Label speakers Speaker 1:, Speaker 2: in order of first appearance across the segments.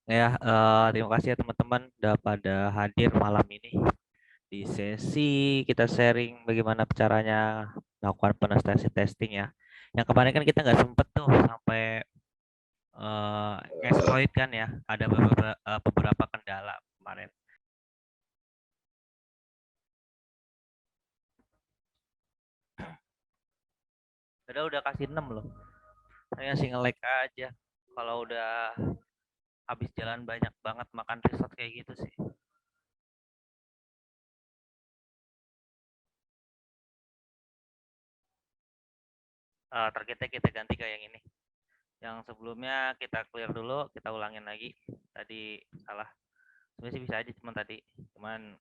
Speaker 1: Ya, terima kasih ya teman-teman udah pada hadir malam ini di sesi kita sharing bagaimana caranya melakukan penetrasi testing ya. Yang kemarin kan kita nggak sempet tuh sampai exploit kan ya. Ada beberapa kendala kemarin. Udah kasih 6 loh. Saya sih nge-lag aja. Kalau udah habis jalan banyak banget makan resort kayak gitu sih. Targetnya kita ganti kayak yang ini. Yang sebelumnya kita clear dulu, kita ulangin lagi. Tadi salah. Sebenarnya sih bisa aja cuman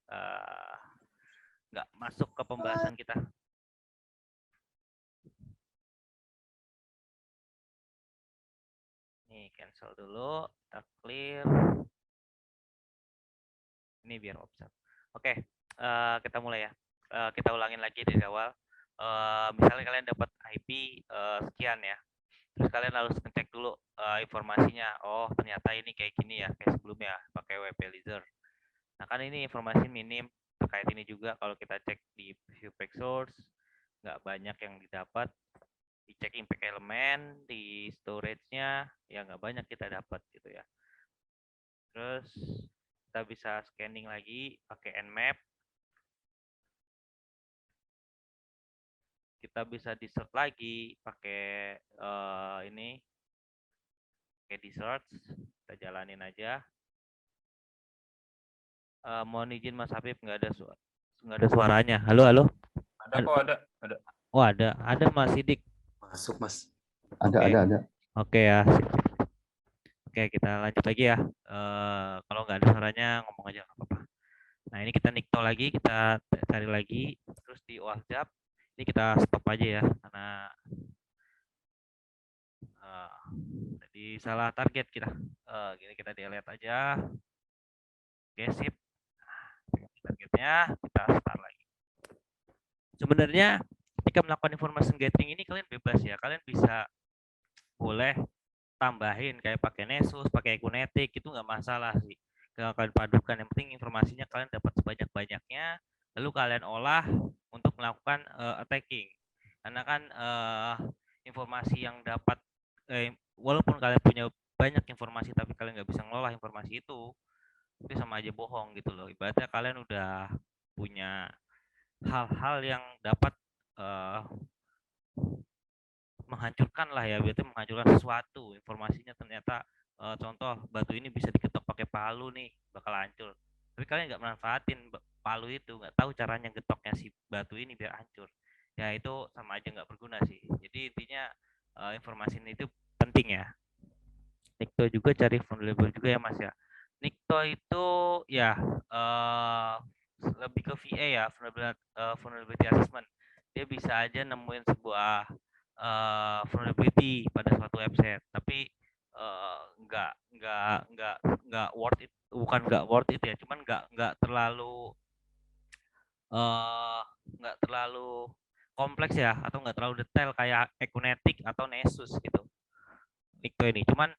Speaker 1: nggak masuk ke pembahasan kita. Nih cancel dulu, kita clear. Ini biar offset. Oke, kita mulai ya. Kita ulangin lagi dari awal. Misalnya kalian dapat IP sekian ya, terus kalian harus ngecek dulu informasinya. Oh ternyata ini kayak gini ya, kayak sebelumnya pakai web Elizer. Nah kan ini informasi minim terkait ini juga. Kalau kita cek di view pack source nggak banyak yang didapat, dicek impact elemen di storage-nya ya nggak banyak kita dapat gitu ya. Terus kita bisa scanning lagi pakai nmap, kita bisa di search lagi pakai ini pakai di search, kita jalanin aja. Mohon izin Mas Habib, nggak ada suaranya. Halo halo.
Speaker 2: Ada kok, ada.
Speaker 1: Oh ada Mas Sidik.
Speaker 2: Masuk, Mas.
Speaker 1: Oke.
Speaker 2: Ada.
Speaker 1: Oke ya. Oke kita lanjut lagi ya. Kalau nggak ada suaranya ngomong aja nggak apa-apa. Nah ini kita nikto lagi, kita cari lagi, terus di WhatsApp ini kita stop aja ya karena jadi salah target kita. Gini kita delete aja. Oke sip. Targetnya kita start lagi. Sebenarnya ketika melakukan information gathering ini kalian bebas ya, kalian bisa boleh tambahin kayak pakai Nessus, pakai Econetic itu nggak masalah sih. Kalian padukan, yang penting informasinya kalian dapat sebanyak-banyaknya, lalu kalian olah untuk melakukan attacking. Karena kan informasi yang dapat walaupun kalian punya banyak informasi tapi kalian nggak bisa ngelola informasi itu sama aja bohong gitu loh. Ibaratnya kalian udah punya hal-hal yang dapat menghancurkan lah ya, berarti menghancurkan sesuatu. Informasinya ternyata contoh batu ini bisa diketok pakai palu nih, bakal hancur. Tapi kalian nggak manfaatin palu itu, nggak tahu caranya getoknya si batu ini biar hancur. Ya itu sama aja nggak berguna sih. Jadi intinya informasi ini itu penting ya. Nikto juga cari vulnerable juga ya Mas ya. Nikto itu ya lebih ke VA ya, vulnerability assessment. Dia bisa aja nemuin sebuah vulnerability pada suatu website, tapi nggak worth it, bukan nggak worth it ya, cuman nggak terlalu eh, nggak terlalu kompleks ya, atau nggak terlalu detail kayak Econetic atau Nessus gitu. Nikto ini cuman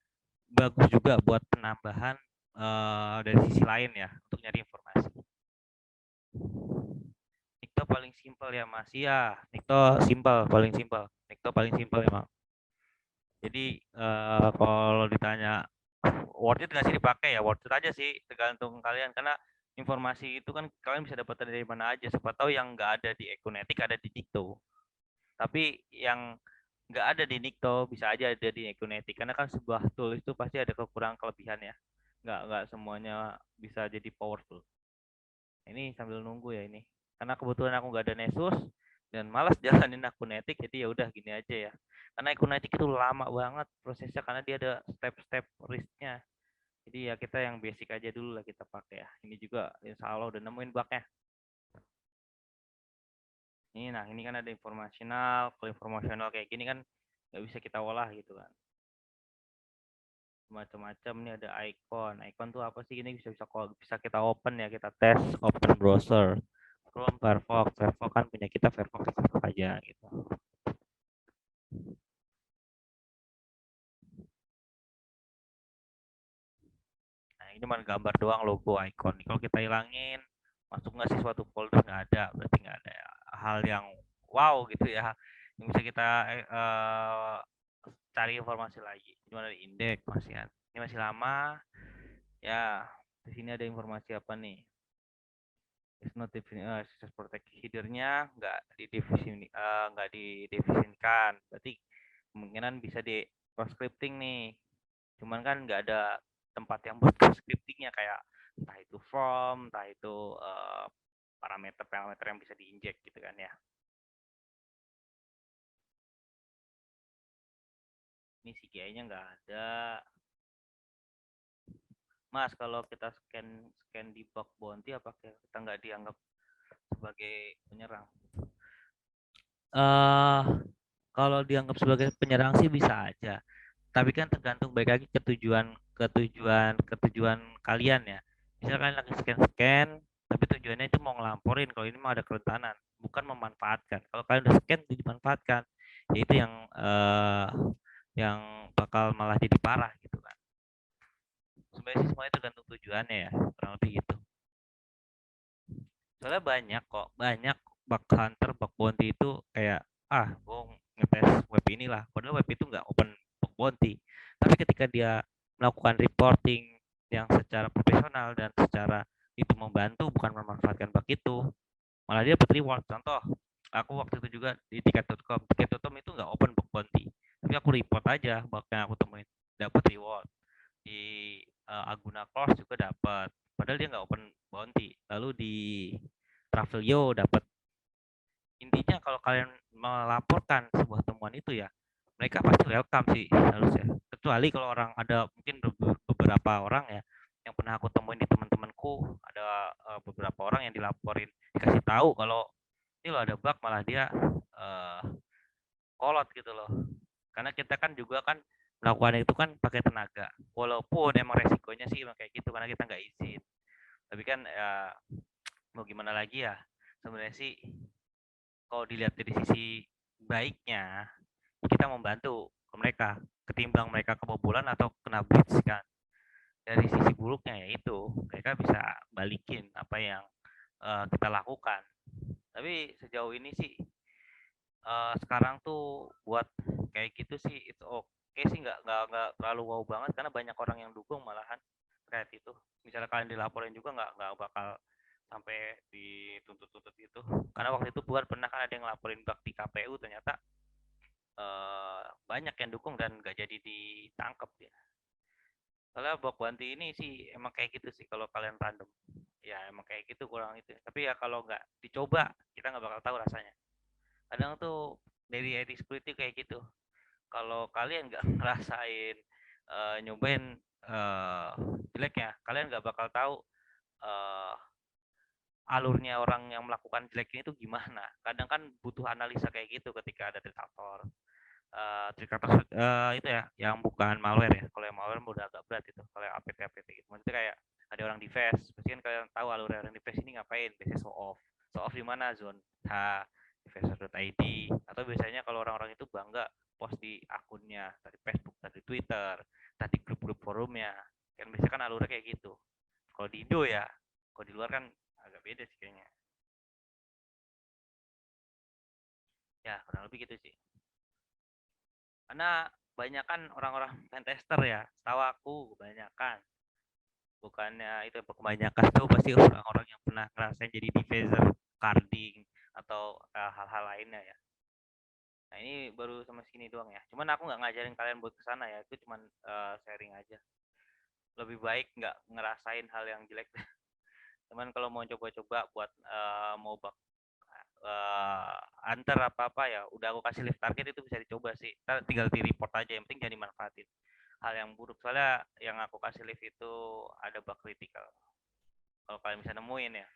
Speaker 1: bagus juga buat penambahan dari sisi lain ya untuk nyari informasi. Nikto paling simpel ya Mas. Iya, Nikto simpel, paling simpel. Nikto paling simpel emang. Jadi kalau ditanya worth it nggak sih dipakai ya, worth it aja sih, tergantung kalian karena informasi itu kan kalian bisa dapat dari mana aja. Siapa tahu yang nggak ada di Econetic ada di Nikto. Tapi yang nggak ada di Nikto bisa aja ada di Econetic karena kan sebuah tool itu pasti ada kekurangan kelebihan ya. Nggak semuanya bisa jadi powerful. Ini sambil nunggu ya ini. Karena kebetulan aku nggak ada Nessus dan malas jalanin Akunetik, jadi ya udah gini aja ya. Karena Akunetik itu lama banget prosesnya karena dia ada step-step risknya. Jadi ya kita yang basic aja dulu lah kita pakai ya. Ini juga insya Allah udah nemuin bugnya. Ini nah ini kan ada informasional, kalau informasional kayak gini kan nggak bisa kita olah gitu kan. Macam-macam nih ada icon tuh apa sih, ini bisa kita open ya, kita tes open browser Chrome, Firefox kan punya kita Firefox aja gitu. ini cuma gambar doang, logo, icon. Kalau kita hilangin, masuk nggak sih suatu folder? Nggak ada, berarti nggak ada hal yang wow gitu ya, yang bisa kita cari informasi lagi. Cuma dari indeks masih ini masih lama ya. Di sini ada informasi apa nih? Is not access protect headernya nggak didefinisikan, berarti kemungkinan bisa di cross scripting nih. Cuman kan nggak ada tempat yang buat cross scriptingnya, kayak entah itu form, entah itu parameter yang bisa diinjek gitu kan ya. Ini CGI-nya nggak ada. Mas, kalau kita scan di bug bounty, apakah kita nggak dianggap sebagai penyerang? Kalau dianggap sebagai penyerang sih bisa aja. Tapi kan tergantung baik lagi ke tujuan kalian ya. Misalkan kalian lagi scan, tapi tujuannya itu mau ngelamporin kalau ini mah ada kerentanan, bukan memanfaatkan. Kalau kalian udah scan dimanfaatkan, ya itu yang bakal malah jadi parah gitu kan. Sebenarnya sih semuanya tergantung tujuannya ya, kurang lebih gitu. Soalnya banyak bug hunter, bug bounty itu kayak gue ngetes web inilah, padahal web itu nggak open bug bounty. Tapi ketika dia melakukan reporting yang secara profesional dan secara itu membantu, bukan memanfaatkan bug itu, malah dia dapat reward. Contoh, aku waktu itu juga di tiket.com itu nggak open bug bounty, tapi aku report aja bug yang aku temuin, dapat reward. Di Aguna Course juga dapat, padahal dia nggak open bounty. Lalu di Travelio dapat. Intinya kalau kalian melaporkan sebuah temuan itu ya, mereka pasti welcome sih harusnya. Kecuali kalau orang, ada mungkin beberapa orang ya yang pernah aku temuin di teman-temanku, ada beberapa orang yang dilaporin, dikasih tahu kalau ini loh ada bug, malah dia kolot gitu loh. Karena kita kan juga kan melakukan itu kan pakai tenaga, walaupun emang resikonya sih emang kayak gitu karena kita nggak izin. Tapi kan ya mau gimana lagi ya, sebenarnya sih kalau dilihat dari sisi baiknya kita membantu ke mereka ketimbang mereka kebobolan atau kena blitz kan. Dari sisi buruknya yaitu mereka bisa balikin apa yang kita lakukan. Tapi sejauh ini sih sekarang tuh buat kayak gitu sih itu oke sih, nggak terlalu wow banget karena banyak orang yang dukung malahan kayak itu. Misalnya kalian dilaporin juga nggak bakal sampai dituntut-tuntut itu, karena waktu itu buat pernah kan ada yang laporin bug di KPU, ternyata banyak yang dukung dan nggak jadi ditangkap ya. Soalnya bug bounty ini sih emang kayak gitu sih, kalau kalian random ya emang kayak gitu kurang itu, tapi ya kalau nggak dicoba kita nggak bakal tahu rasanya. Kadang tuh dari IT security kayak gitu, kalau kalian nggak ngerasain nyobain jelek ya, kalian nggak bakal tahu alurnya orang yang melakukan jelek ini tuh gimana. Kadang kan butuh analisa kayak gitu ketika ada detektor. Detektor itu ya yang bukan malware ya. Kalau yang malware udah agak berat itu. Kalau yang APT gitu. Maksudnya kayak ada orang defense, pasti kan kalian tahu alur orang defense ini ngapain. Biasanya show off. Show off di mana? Zone H, defensor.id, atau biasanya kalau orang-orang itu bangga post di akunnya, tadi Facebook, tadi Twitter, tadi grup-grup forumnya. Kan biasanya kan alurnya kayak gitu. Kalau di Indo ya, kalau di luar kan agak beda sih kayaknya. Ya, kurang lebih gitu sih. Karena banyak kan orang-orang pentester ya, setahu aku kebanyakan. Bukannya itu, kebanyakan tuh pasti orang-orang yang pernah ngerasain jadi diffuser, carding, atau hal-hal lainnya ya. Nah ini baru sama sini doang ya. Cuman aku nggak ngajarin kalian buat kesana ya, itu cuman sharing aja. Lebih baik nggak ngerasain hal yang jelek. Cuman kalau mau coba-coba buat mau bak antar apa-apa ya, udah aku kasih lift target, itu bisa dicoba sih. Tinggal di report aja, yang penting jangan dimanfaatin hal yang buruk. Soalnya yang aku kasih lift itu ada bug critical. Kalau kalian bisa nemuin ya.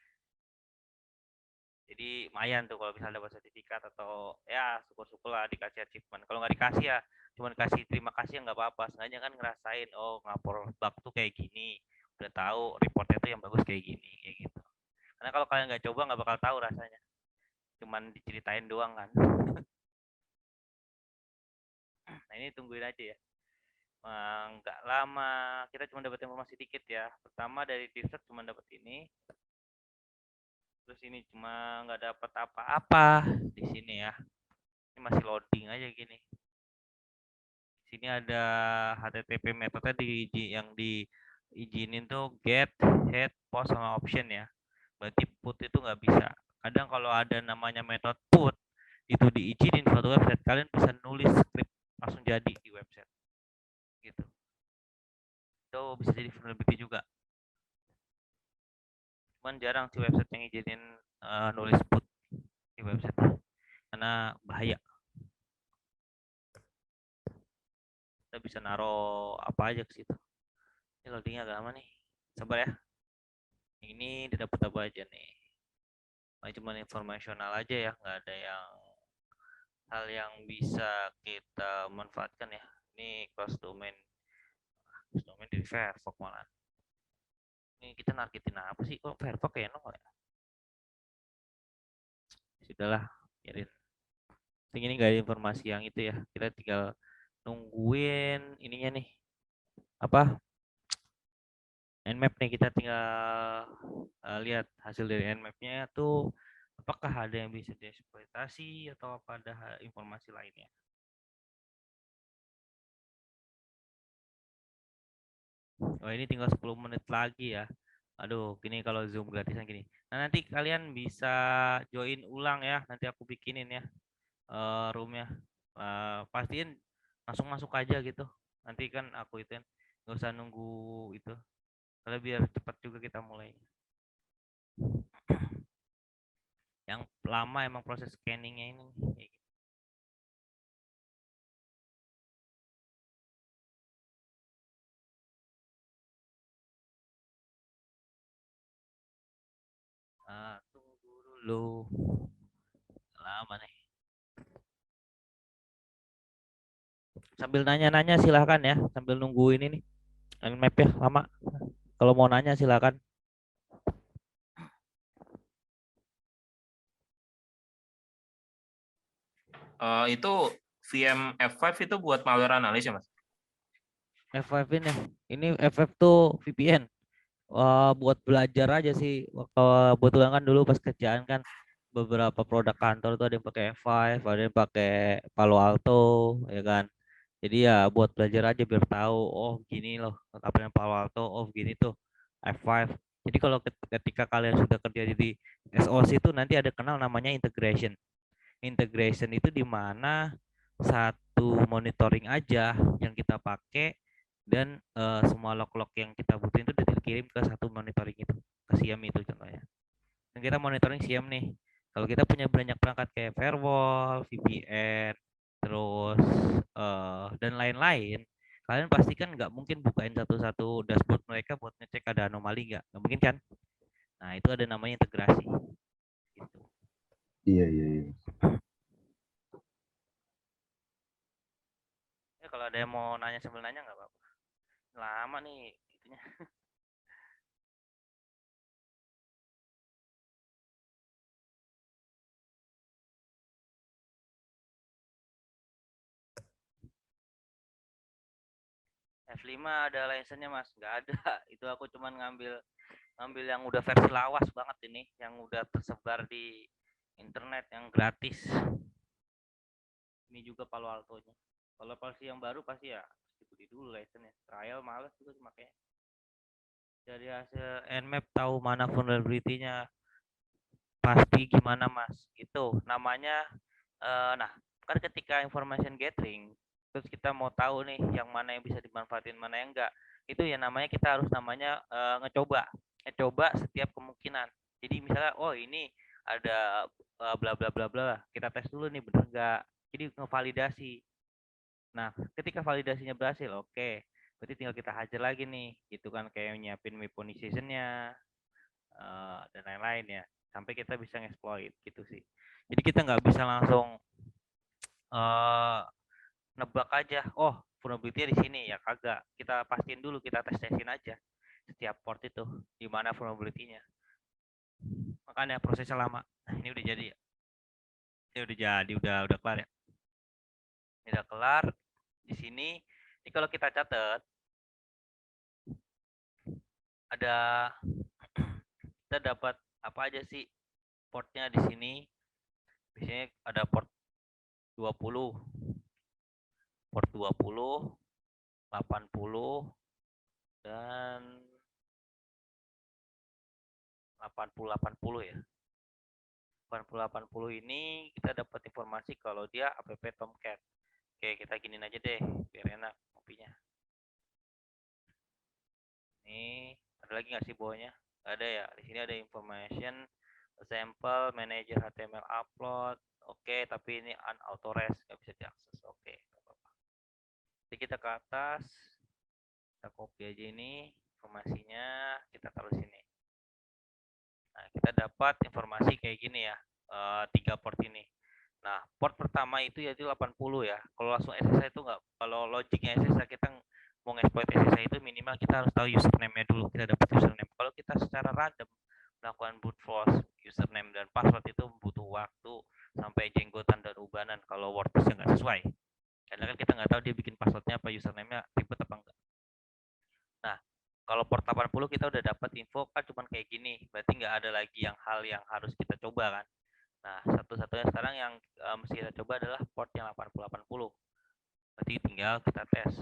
Speaker 1: Jadi lumayan tuh kalau misalnya dapat sertifikat, atau ya syukur-syukur lah dikasih achievement. Kalau nggak dikasih ya cuman kasih terima kasih, nggak apa-apa. Sengaja kan ngerasain, oh ngapor bug tuh kayak gini. Udah tahu reportnya tuh yang bagus kayak gini, kayak gitu. Karena kalau kalian nggak coba nggak bakal tahu rasanya. Cuman diceritain doang kan. Nah ini tungguin aja ya. nggak lama, kita cuma dapat informasi dikit ya. Pertama dari dessert cuma dapat ini, terus ini cuma nggak dapat apa-apa di sini ya. Ini masih loading aja gini. Sini ada HTTP metode yang diizinin tuh get, head, post sama option ya. Berarti put itu nggak bisa. Kadang kalau ada namanya metode put itu diizinin suatu website, kalian bisa nulis script langsung jadi di website. Gitu. Itu bisa jadi vulnerability juga. Cuman jarang sih website yang izinin nulis put di website karena bahaya. Kita bisa naruh apa aja ke situ. Ini loadingnya agak lama nih. Sabar ya. Ini didapat apa aja nih. Cuma informasional aja ya, nggak ada yang hal yang bisa kita manfaatkan ya. Ini cross domain dari Firefox malah. Ini kita nargetin apa sih? Kok Firefox ya nongol ya? Sudahlah, biarin. Ini nggak ada informasi yang itu ya. Kita tinggal nungguin ininya nih. Apa? Nmap nih, kita tinggal lihat hasil dari Nmap-nya tuh apakah ada yang bisa dieksploitasi atau apa ada informasi lainnya. Oh, ini tinggal 10 menit lagi ya. Aduh, gini kalau Zoom gratisan gini. Nah, nanti kalian bisa join ulang ya. Nanti aku bikinin ya roomnya. Pastiin langsung masuk aja gitu. Nanti kan aku ituin. Nggak usah nunggu itu. Karena biar cepat juga kita mulai. Yang lama emang proses scanningnya ini. Tunggu dulu. Lama nih. Sambil nanya-nanya silahkan ya. Sambil nungguin ini. Nmap ya lama. Kalau mau nanya silahkan.
Speaker 2: Itu VM F5 itu buat malware analis ya, Mas?
Speaker 1: F5 ini F5 tuh VPN. Buat belajar aja sih. Kebetulan kan dulu pas kerjaan kan beberapa produk kantor tuh ada yang pakai F5, ada yang pakai Palo Alto, ya kan. Jadi ya buat belajar aja biar tahu, oh gini loh, apa yang Palo Alto, oh gini tuh F5. Jadi kalau ketika kalian sudah kerja di SOC itu nanti ada kenal namanya integration. Integration itu di mana satu monitoring aja yang kita pakai dan semua log-log yang kita butuhin itu dikirim ke satu monitoring itu, ke SIEM itu contohnya. Dan kita monitoring SIEM nih. Kalau kita punya banyak perangkat kayak firewall, VPN, terus dan lain-lain, kalian pasti kan nggak mungkin bukain satu-satu dashboard mereka buat ngecek ada anomali nggak mungkin kan? Nah itu ada namanya integrasi. Gitu.
Speaker 3: Iya, iya, iya.
Speaker 1: Ya, kalau ada yang mau nanya sambil nanya nggak apa-apa. Lama nih itunya. F5 ada license-nya Mas? Nggak ada. Itu aku cuman ngambil yang udah versi lawas banget ini, yang udah tersebar di internet yang gratis. Ini juga Palo Alto-nya. Kalau versi yang baru pasti ya beli dulu license-nya. Trial males juga makanya. Dari hasil Nmap tahu mana vulnerability-nya pasti gimana Mas. Itu namanya nah, kan ketika information gathering terus kita mau tahu nih yang mana yang bisa dimanfaatin mana yang enggak, itu ya namanya kita harus namanya ngecoba setiap kemungkinan. Jadi misalnya oh ini ada bla bla bla bla, kita tes dulu nih bener enggak, jadi ngevalidasi. Nah ketika validasinya berhasil, oke, berarti tinggal kita hajar lagi nih gitu kan, kayak nyiapin weaponization-nya dan lain-lain ya, sampai kita bisa ngexploit gitu sih. Jadi kita nggak bisa langsung nebak aja, oh vulnerability di sini ya, kagak. Kita pastiin dulu, kita tes-tesin aja setiap port itu di mana vulnerability-nya. Makanya prosesnya lama. Ini udah jadi ya. Ini udah jadi, udah kelar ya. Ini udah kelar di sini. Ini kalau kita catat ada kita dapat apa aja sih portnya di sini. Biasanya ada port 20, port 20, 80 dan 80 ya. 80 ini kita dapat informasi kalau dia app Tomcat. Oke, kita giniin aja deh biar enak kopinya. Ini ada lagi nggak sih bawahnya? Ada ya. Di sini ada information, sample, manager HTML upload. Oke, tapi ini unauthorized, nggak bisa diakses. Oke, nggak apa-apa. Jadi kita ke atas, kita copy aja ini informasinya, kita taruh sini. Nah, kita dapat informasi kayak gini ya, 3 port ini. Nah, port pertama itu yaitu 80 ya. Kalau langsung SSH itu nggak, kalau logiknya SSH kita mau exploit SSH itu minimal kita harus tahu username-nya dulu. Kita dapat username. Kalau kita secara random melakukan brute force username dan password itu butuh waktu sampai jenggotan dan ubanan kalau WordPress-nya nggak sesuai. Karena kan kita nggak tahu dia bikin passwordnya apa, username-nya ribet apa enggak. Nah, kalau port 80 kita udah dapat info kan cuman kayak gini. Berarti nggak ada lagi yang hal yang harus kita coba kan. Nah, satu-satunya sekarang yang mesti kita coba adalah port yang 8080. Berarti tinggal kita tes.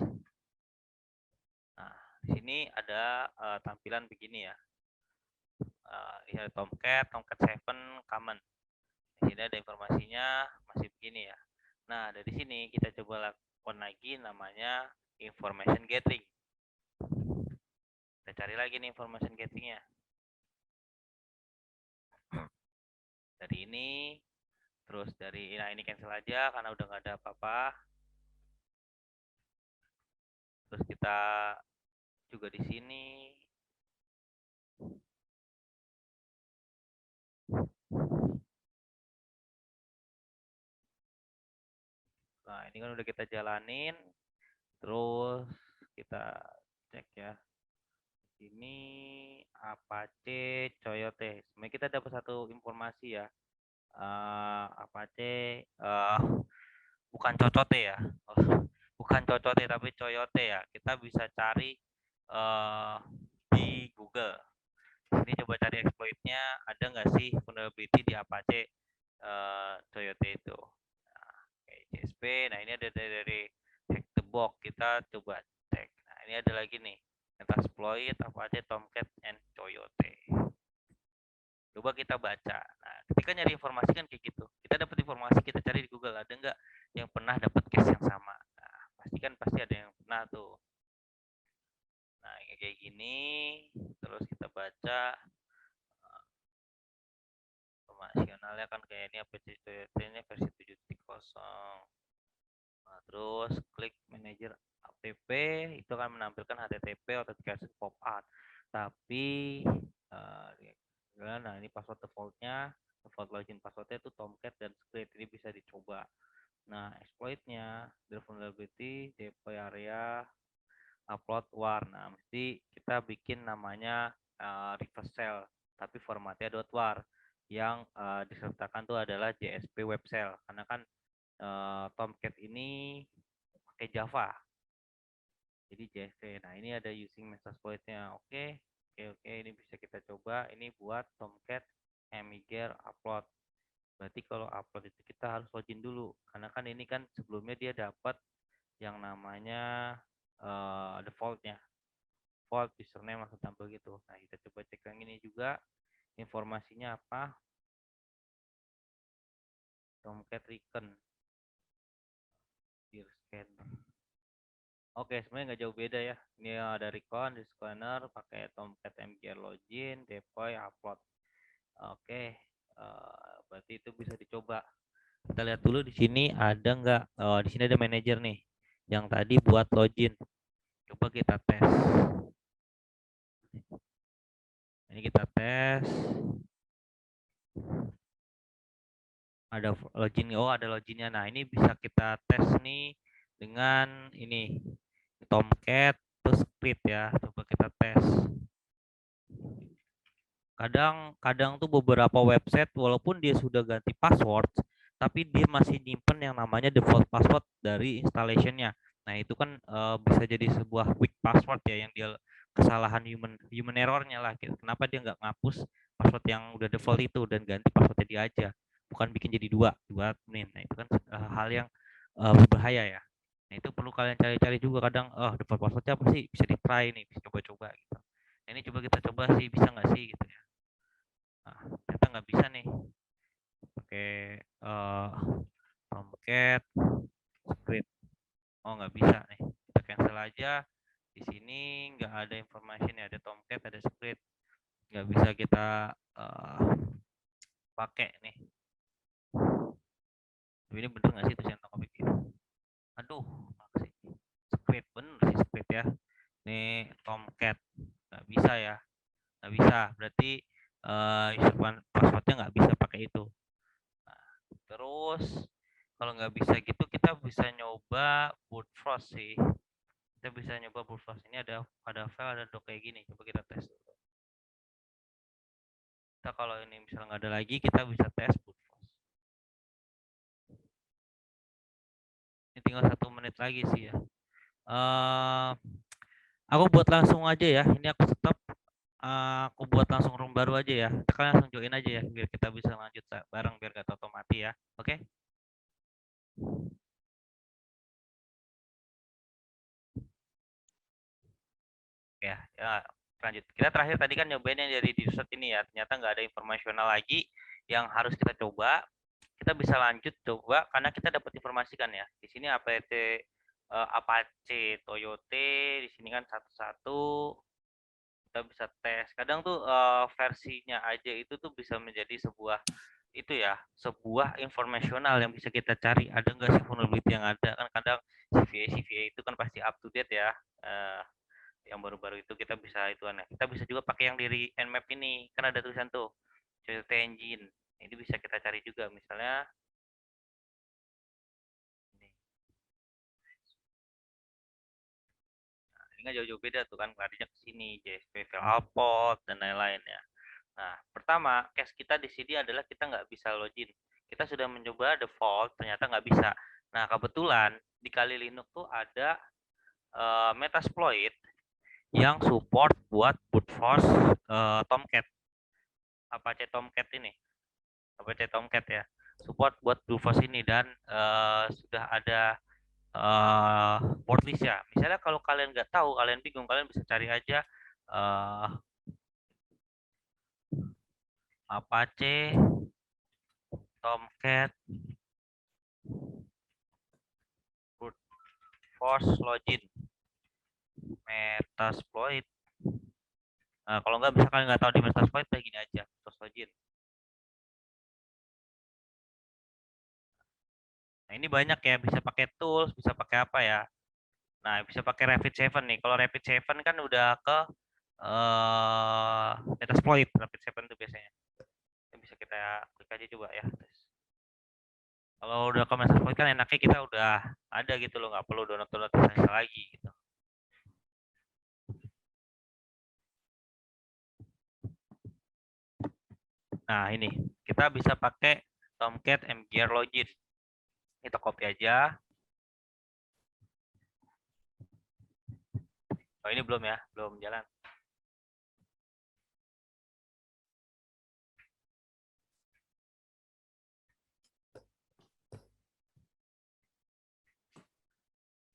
Speaker 1: Nah, di sini ada tampilan begini ya. Ini ada Tomcat 7 common. Di sini ada informasinya masih begini ya. Nah, dari sini kita coba lakukan lagi namanya information gathering. Kita cari lagi nih information gathering-nya. Dari ini, terus dari, nah ini cancel aja karena udah nggak ada apa-apa. Terus kita juga di sini. Nah, ini kan udah kita jalanin. Terus kita cek ya. Ini Apache Coyote. Sebenarnya kita dapat satu informasi ya. Apache bukan Cocote ya. Bukan Cocote tapi Coyote ya. Kita bisa cari di Google. Ini coba cari exploitnya, ada nggak sih vulnerability di Apache Coyote itu. Nah, CSP, nah ini ada dari hack the box, kita coba cek. Nah ini ada lagi nih, metasploit Apache Tomcat and Coyote. Coba kita baca. Nah ketika nyari informasi kan kayak gitu, kita dapat informasi, kita cari di Google, ada nggak yang pernah dapat case yang sama. Nah pasti ada yang pernah tuh. Nah kayak gini, terus kita baca informasionalnya kan kayak ini Apache Coyote ini versi 7.0. Nah, terus klik manager app itu akan menampilkan HTTP authentication pop-up. Tapi nah ini password defaultnya, default login passwordnya itu Tomcat dan script, ini bisa dicoba. Nah exploitnya the vulnerability deploy area upload war. Nah mesti kita bikin namanya reverse shell tapi formatnya .war yang disertakan tuh adalah JSP web shell karena kan Tomcat ini pakai Java. Jadi JSP. Nah, ini ada using metasploit-nya. Oke, ini bisa kita coba. Ini buat Tomcat Emiger upload. Berarti kalau upload itu kita harus login dulu karena kan ini kan sebelumnya dia dapat yang namanya default-nya. Default username langsung tampil gitu. Nah, kita coba cek yang ini juga. Informasinya apa? Tomcat Recon. Scanner. Oke, sebenarnya nggak jauh beda ya. Ini ada recon, di scanner, pakai Tomcat MGR login, deploy, upload. Oke, berarti itu bisa dicoba. Kita lihat dulu di sini ada nggak? Di sini ada manager nih, yang tadi buat login. Coba kita tes. Ini kita tes. Ada login, ada loginnya. Nah ini bisa kita tes nih dengan ini Tomcat terus script ya. Coba kita tes. Kadang tuh beberapa website walaupun dia sudah ganti password, tapi dia masih nyimpen yang namanya default password dari installationnya. Nah itu kan bisa jadi sebuah weak password ya yang dia kesalahan human errornya lah gitu. Kenapa dia nggak ngapus password yang udah default itu dan ganti passwordnya dia aja, bukan bikin jadi dua admin. Nah itu kan hal yang berbahaya ya. Nah itu perlu kalian cari-cari juga, kadang default passwordnya apa sih, bisa di try nih, bisa coba-coba gitu. Nah, ini coba kita coba sih, bisa nggak sih gitu ya. Nah, ternyata nggak bisa nih pakai Tomcat script. Oh nggak bisa nih, kita cancel aja. Di sini nggak ada information ya, ada Tomcat, ada script, nggak bisa kita pakai nih. Ini bener nggak sih tulisan topik itu? Aduh, maksud script bener sih script ya. Ini Tomcat nggak bisa ya, nggak bisa. Berarti user passwordnya nggak bisa pakai itu. Nah, terus kalau nggak bisa gitu, kita bisa nyoba brute force sih. Kita bisa nyoba brute force. Ini ada file, ada doc kayak gini. Coba kita tes dulu. Kita kalau ini misalnya nggak ada lagi, kita bisa tes brute force. Ini tinggal 1 menit lagi sih ya. Aku buat langsung aja ya. Ini aku stop. Aku buat langsung room baru aja ya. Kalian langsung join aja ya, biar kita bisa lanjut bareng, biar gak auto mati ya. Oke? Ya, lanjut. Kita terakhir tadi kan nyobain yang dari dessert ini ya. Ternyata nggak ada informasional lagi yang harus kita coba. Kita bisa lanjut coba karena kita dapat informasi kan ya. Di sini Apache Toyota, di sini kan satu-satu. Kita bisa tes. Kadang tuh versinya aja itu tuh bisa menjadi sebuah itu ya, sebuah informasional yang bisa kita cari. Ada nggak sih vulnerability yang ada? Kan kadang CVA itu kan pasti up to date ya. Yang baru-baru itu kita bisa itu aneh. Kita bisa juga pakai yang dari Nmap ini. Kan ada tulisan tuh Toyota Engine. Ini bisa kita cari juga misalnya ini. Nah, ini nggak jauh-jauh beda tuh kan, larinya ke sini, JSP file output dan lain-lain ya. Nah, pertama, case kita di sini adalah kita nggak bisa login. Kita sudah mencoba default, ternyata nggak bisa. Nah, kebetulan di Kali Linux tuh ada Metasploit yang support buat brute force Tomcat. Apache Tomcat ini. Apache Tomcat ya. Support buat brute force ini dan sudah ada word list ya. Misalnya kalau kalian nggak tahu, kalian bingung, kalian bisa cari aja Apache Tomcat brute force login Metasploit. Nah, kalau nggak bisa kalian nggak tahu di Metasploit, kayak gini aja, terus login. Nah, ini banyak ya, bisa pakai tools, bisa pakai apa ya. Nah, bisa pakai Rapid7 nih. Kalau Rapid7 kan udah ke Metasploit, Rapid7 itu biasanya. Ini bisa kita klik aja coba ya. Kalau udah ke Metasploit kan enaknya kita udah ada gitu loh, nggak perlu download lagi gitu. Nah, ini kita bisa pakai Tomcat mgr login. Kita copy aja. Oh, ini belum ya, belum jalan.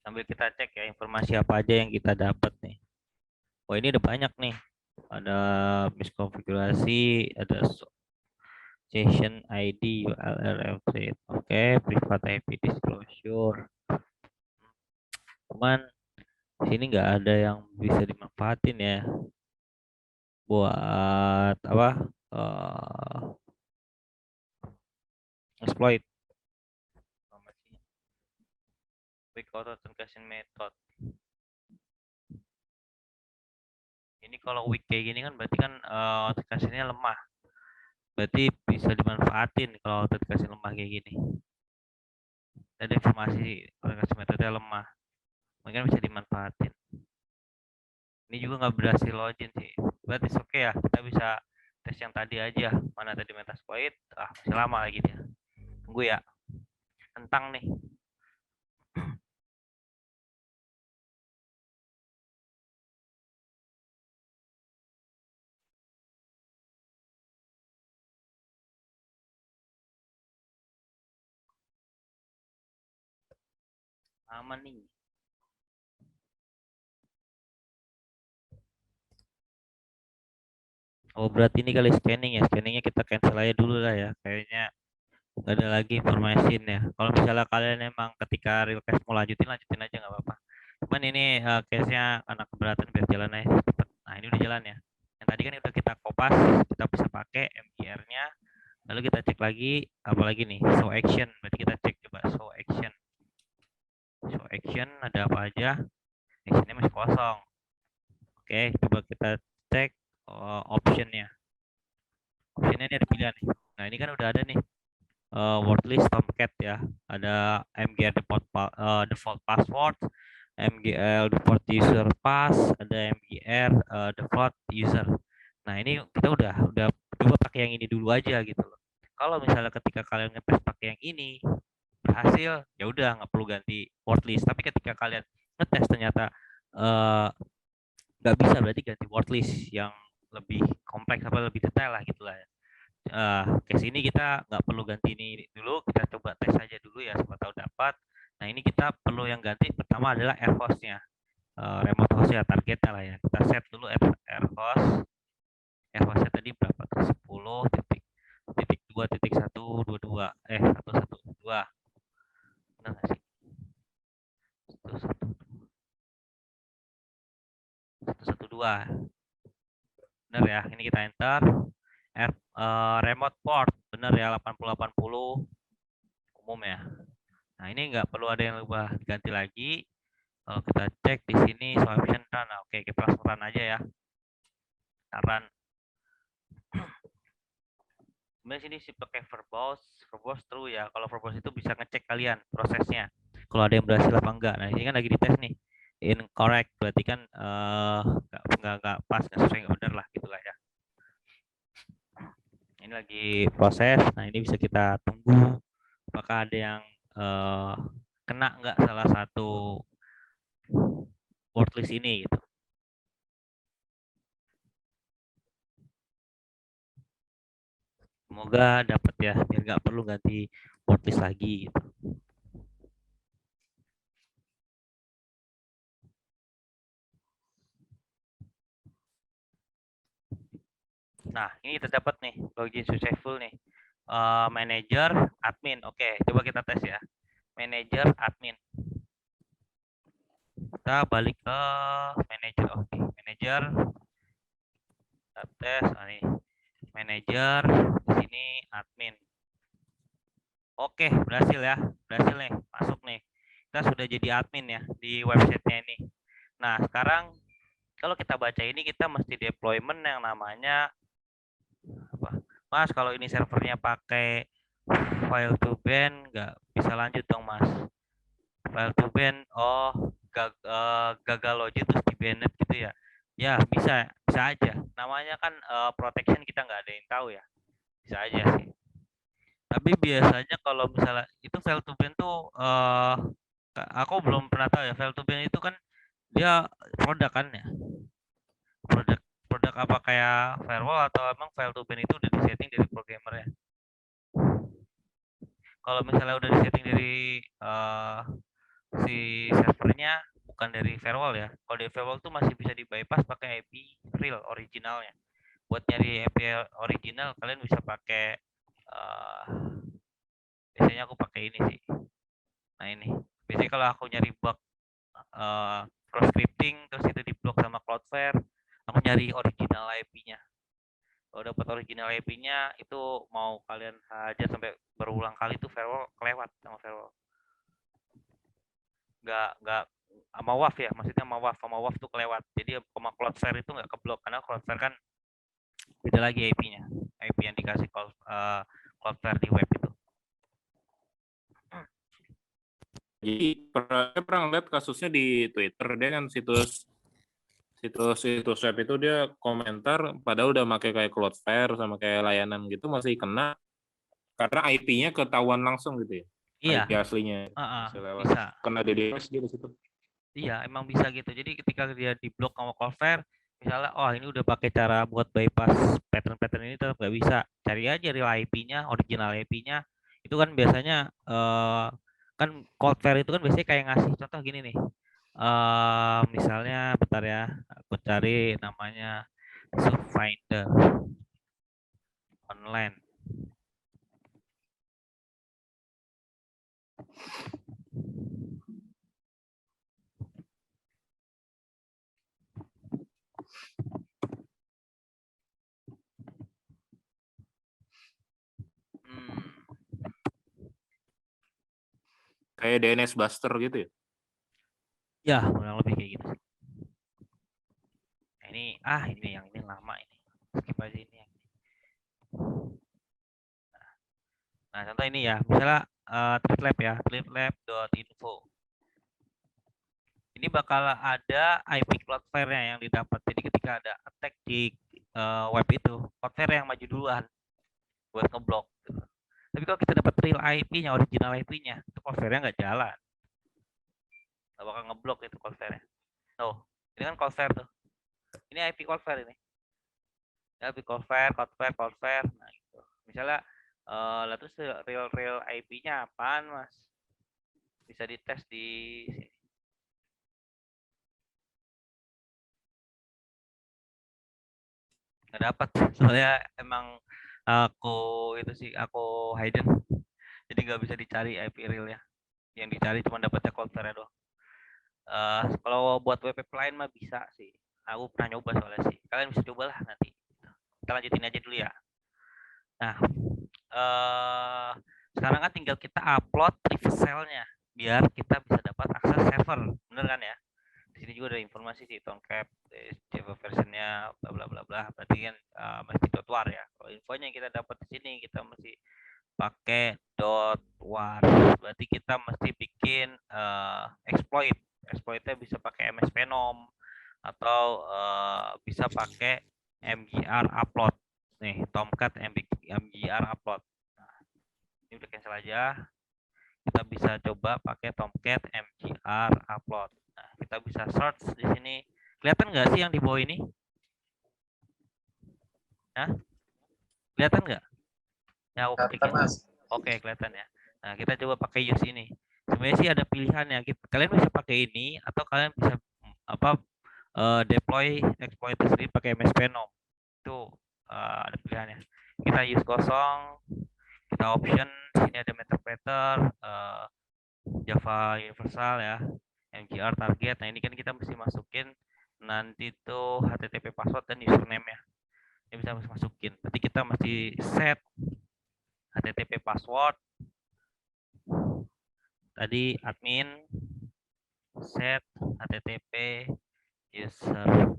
Speaker 1: Sambil kita cek ya informasi apa aja yang kita dapat nih. Oh, ini ada banyak nih. Ada miskonfigurasi, ada session ID, URL update. Oke, private IP disclosure. Cuman sini nggak ada yang bisa dimanfaatin ya buat apa? Exploit. Quick authentication method. Ini kalau weak kayak gini kan berarti kan authentication-nya lemah. Berarti bisa dimanfaatin kalau authentication lemah kayak gini. Ada informasi authentication metode lemah. Mungkin bisa dimanfaatin. Ini juga nggak berhasil login sih. Berarti oke ya, kita bisa tes yang tadi aja. Mana tadi Metasploit? Masih lama lagi dia. Tunggu ya. Kentang nih. Aman nih. Oh berarti ini kali scanning ya. Scanningnya kita cancel aja dulu lah ya. Kayaknya nggak ada lagi informasi ya. Kalau misalnya kalian emang ketika request mau lanjutin aja nggak apa-apa. Cuman ini case-nya anak keberatan biar jalan aja cepet. Nah ini udah jalan ya. Yang tadi kan udah kita kopas, kita bisa pakai MGR-nya. Lalu kita cek lagi, apalagi nih, show action. Berarti kita cek coba show action. Show action ada apa aja? Actionnya masih kosong. Oke, coba kita cek optionnya. Optionnya ini ada pilihan nih. Nah ini kan udah ada nih. Word list Tomcat ya, ada MGR default password, MGL default user pass, ada MGR default user. Nah ini kita udah coba pakai yang ini dulu aja gitu loh. Kalau misalnya ketika kalian ngetes pakai yang ini berhasil, ya udah nggak perlu ganti word list. Tapi ketika kalian ngetes ternyata nggak bisa, berarti ganti word list yang lebih kompleks apa lebih detail lah gitulah ya. Case ini kita nggak perlu ganti ini dulu, kita coba tes aja dulu ya, siapa tahu dapat. Nah ini kita perlu yang ganti pertama adalah air hostnya, remote host ya, targetnya lah ya. Kita set dulu air hostnya tadi berapa tuh, 10.2.122 112, benar nggak sih? 112 benar ya. Ini kita enter remote port benar ya, 8080 umum ya. Nah ini nggak perlu ada yang ubah, diganti lagi. Kalau kita cek di sini solution run, nah, oke kita langsung run aja ya. Run. Sebenarnya sini sih pakai verbose true ya. Kalau verbose itu bisa ngecek kalian prosesnya. Kalau ada yang berhasil apa enggak. Nah ini kan lagi dites nih. Incorrect berarti kan nggak pas, nggak sesuai, nggak benar lah gitulah ya. Ini lagi proses. Nah ini bisa kita tunggu apakah ada yang kena nggak salah satu word list ini gitu. Semoga dapat ya, biar nggak perlu ganti word list lagi gitu. Nah, ini kita dapat nih login successful nih. Manager, admin. Oke, coba kita tes ya. Manager, admin. Kita balik ke manager. Oke, manager. Kita tes. Nah, nih. Manager, di sini admin. Oke, berhasil ya. Berhasil nih, masuk nih. Kita sudah jadi admin ya di websitenya ini. Nah, sekarang kalau kita baca ini kita mesti deployment yang namanya apa? Mas, kalau ini servernya pakai file to ban nggak bisa lanjut dong Mas. File to ban, oh gagal login terus di banned gitu ya. Ya bisa aja. Namanya kan protection, kita nggak ada yang tahu ya. Bisa aja sih. Tapi biasanya kalau misalnya itu file to ban tuh aku belum pernah tahu ya. File to ban itu kan dia produk kan ya. Produk apa kayak firewall atau emang file to ban itu udah disetting dari programmer ya? Kalau misalnya udah disetting dari si servernya, bukan dari firewall ya. Kalau dari firewall tuh masih bisa di bypass pakai IP real originalnya. Buat nyari IP original kalian bisa pakai biasanya aku pakai ini sih. Nah ini biasanya kalau aku nyari bug cross scripting terus itu diblok sama Cloudflare, aku nyari original IP-nya. Kalau dapat original IP-nya itu mau kalian hajar sampai berulang kali tuh firewall kelewat sama firewall. Nggak sama WAF ya, maksudnya sama WAF tuh kelewat. Jadi sama Cloudflare itu nggak keblok karena Cloudflare kan beda lagi IP-nya, IP yang dikasih Cloudflare di web itu.
Speaker 2: Jadi saya pernah lihat kasusnya di Twitter, dia kan situs web itu dia komentar padahal udah pakai kayak Cloudflare sama kayak layanan gitu masih kena karena IP-nya ketahuan langsung gitu ya.
Speaker 1: Iya.
Speaker 2: IP aslinya.
Speaker 1: Bisa.
Speaker 2: Kena DDoS gitu situ.
Speaker 1: Iya, emang bisa gitu. Jadi ketika dia diblok sama Cloudflare, misalnya, oh ini udah pakai cara buat bypass pattern-pattern ini tetap nggak bisa. Cari aja real IP-nya, original IP-nya. Itu kan biasanya kan Cloudflare itu kan biasanya kayak ngasih contoh gini nih. Misalnya bentar ya, aku cari namanya Subfinder online.
Speaker 2: Kayak DNS Buster gitu ya?
Speaker 1: Ya, kurang lebih kayak gitu sih. Nah, ini yang ini lama ini. Skip aja ini yang. Nah, contoh ini ya, misalnya Threadlab ya, threadlab.info. Ini bakal ada IP Cloudflare-nya yang didapat. Jadi ketika ada attack di web itu, Cloudflare yang maju duluan buat ngeblok. Gitu. Tapi kalau kita dapat real IP-nya, original IP-nya, itu Cloudflare-nya nggak jalan. Nggak bakal ngeblok itu Cloudflare-nya. Tuh, ini kan Cloudflare tuh. Ini IP Cloudflare ini. Ya, IP Cloudflare. Nah, gitu. Misalnya, lalu terus real IP-nya apaan, Mas? Bisa dites di sini. Nggak dapat, soalnya emang aku hidden, jadi nggak bisa dicari IP realnya. Yang dicari cuma dapatnya Cloudflare doang. Kalau buat web lain mah bisa sih. Aku pernah nyoba soalnya sih. Kalian bisa cobalah nanti. Kita lanjutin aja dulu ya. Nah, sekarang kan tinggal kita upload reversal-nya biar kita bisa dapat akses server, bener kan ya? Di sini juga ada informasi sih, Tomcat, Java versionnya, bla bla bla bla. Berarti kan mesti .war ya. Kalau infonya kita dapat di sini, kita mesti pakai .war. Berarti kita mesti bikin exploit. Exploitnya bisa pakai MSP nom atau bisa pakai mgr upload. Nih, Tomcat mgr upload. Nah, ini udah cancel aja. Kita bisa coba pakai Tomcat mgr upload. Nah, kita bisa search di sini. Kelihatan nggak sih yang di bawah ini? Nah, kelihatan nggak? Ya, aku ketik ya. Oke, kelihatan ya. Nah, kita coba pakai use ini. Sebenarnya sih ada pilihannya. Kalian bisa pakai ini atau kalian bisa deploy exploit sendiri pakai MSP nom. Itu ada pilihannya. Kita use kosong, kita option, sini ada interpreter, Java universal ya, mgr target. Nah, ini kan kita mesti masukin nanti tuh HTTP password dan username ya. Ini bisa masukin. Berarti kita mesti set HTTP password. Tadi admin set HTTP user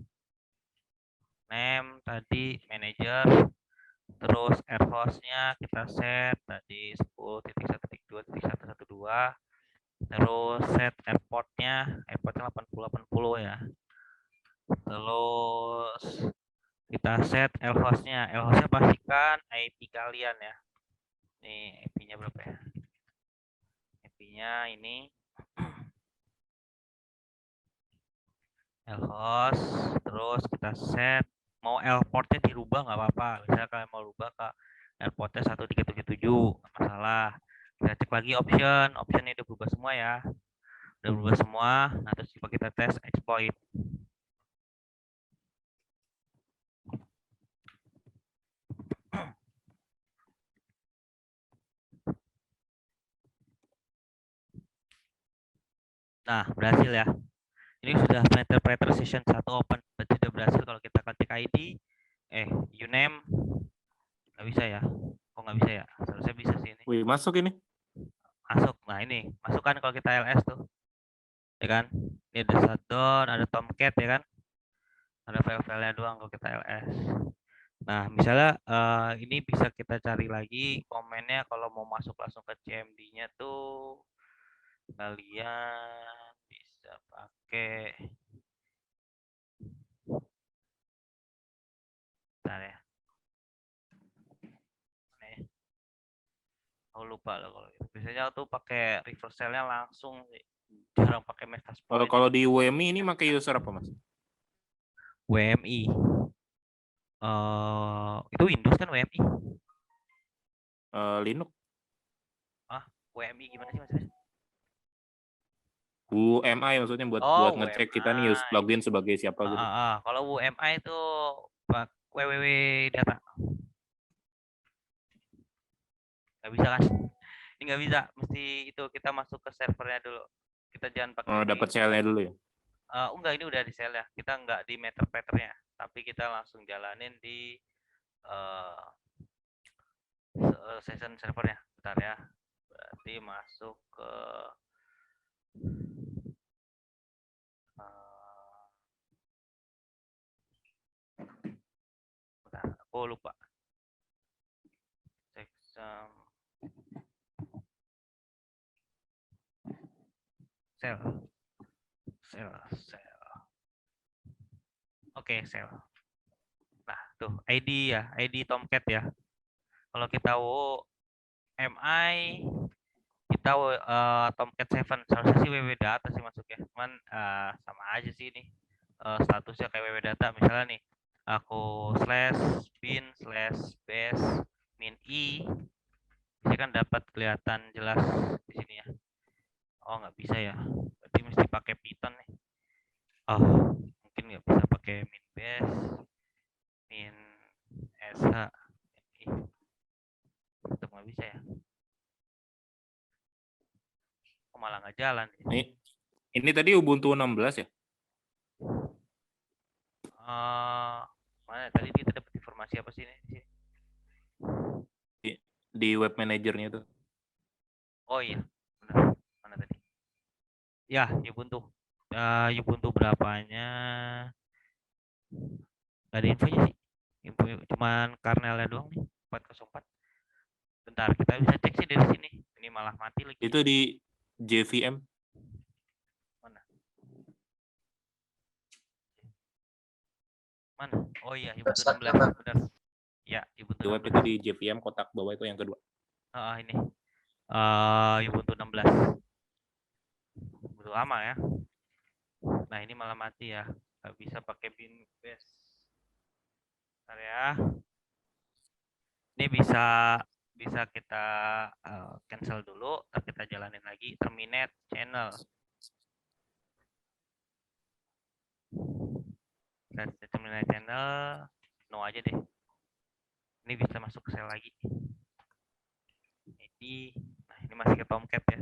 Speaker 1: name tadi manager, terus air hostnya kita set tadi 10.1.2.112, terus set airportnya 8080 ya, terus kita set lhostnya pastikan IP kalian ya. Nih IP-nya berapa ya? IP-nya ini lhost, terus kita set mau portnya dirubah nggak apa-apa. Misalnya kalian mau rubah ke portnya 1377, nggak masalah. Kita cek lagi optionnya udah berubah semua ya. Udah berubah semua. Nah, terus coba kita tes exploit. Nah, berhasil ya. Ini sudah interpreter session 1 open. Berarti sudah berhasil kalau kita ketik ID, uname, nggak bisa ya. Kok nggak bisa ya? Seharusnya bisa sih ini.
Speaker 2: Wih, masuk ini.
Speaker 1: Masuk. Nah, ini masukkan kalau kita ls tuh. Ya kan? Ini ada shutdown, ada Tomcat ya kan? Ada file-filenya doang kalau kita ls. Nah, misalnya ini bisa kita cari lagi komennya kalau mau masuk langsung ke CMD-nya tuh kalian bisa pakai bentar ya. Nih. Aku lupa loh kalau itu. Biasanya tuh pakai reversal-nya langsung, jarang pakai metasploit.
Speaker 2: Kalau di WMI ini pakai user apa, Mas?
Speaker 1: WMI. Itu Windows kan WMI?
Speaker 2: Linux.
Speaker 1: WMI gimana sih maksudnya?
Speaker 2: UMI maksudnya buat
Speaker 1: Oh,
Speaker 2: ngecek kita nih use
Speaker 1: UMI.
Speaker 2: login sebagai siapa gitu.
Speaker 1: Kalau UMI itu www data. Nggak bisa kan? Ini nggak bisa, mesti itu kita masuk ke servernya dulu. Kita jangan pakai
Speaker 2: Oh,
Speaker 1: ini.
Speaker 2: dapat shell-nya dulu ya.
Speaker 1: Enggak, ini udah di sel ya. Kita nggak di meter-meternya, tapi kita langsung jalanin di session servernya. Bentar ya. Berarti masuk ke bentar, aku lupa. Checksum sel. Oke, sel. Nah, tuh ID ya, ID Tomcat ya. Kalau kita MI, kita Tomcat 7, seharusnya sih WW data sih masuknya. Cuman sama aja sih ini. Statusnya kayak WW data, misalnya nih, aku /bin/base min i, bisa kan dapat kelihatan jelas di sini ya. Oh, nggak bisa ya, berarti mesti pakai Python nih. Oh, mungkin nggak bisa pakai min base, min sh, tetap nggak bisa ya. Oh, malah nggak jalan.
Speaker 2: Ini tadi Ubuntu 16 ya?
Speaker 1: Mana tadi kita dapat informasi apa sih ini?
Speaker 2: Di web manajernya tuh.
Speaker 1: Oh iya, benar. Mana tadi? Ya, Ubuntu. Ubuntu berapanya? Gak ada infonya sih. Cuman kernelnya doang nih, 404. Bentar, kita bisa cek sih dari sini. Ini malah mati lagi.
Speaker 2: Itu di JVM.
Speaker 1: Mana? Oh iya, Ubuntu 16, benar. Ya, Ubuntu 16.
Speaker 2: Di web itu di JVM kotak bawah itu yang kedua.
Speaker 1: Ini. Ubuntu 16. Ubuntu lama ya. Nah, ini malah mati ya. Gak bisa pakai bin base. Bentar ya. Ini bisa kita cancel dulu, tapi kita jalanin lagi terminate channel. Kita terminate channel, no aja deh. Ini bisa masuk ke sel lagi. Nah ini masih ke Tomcat ya.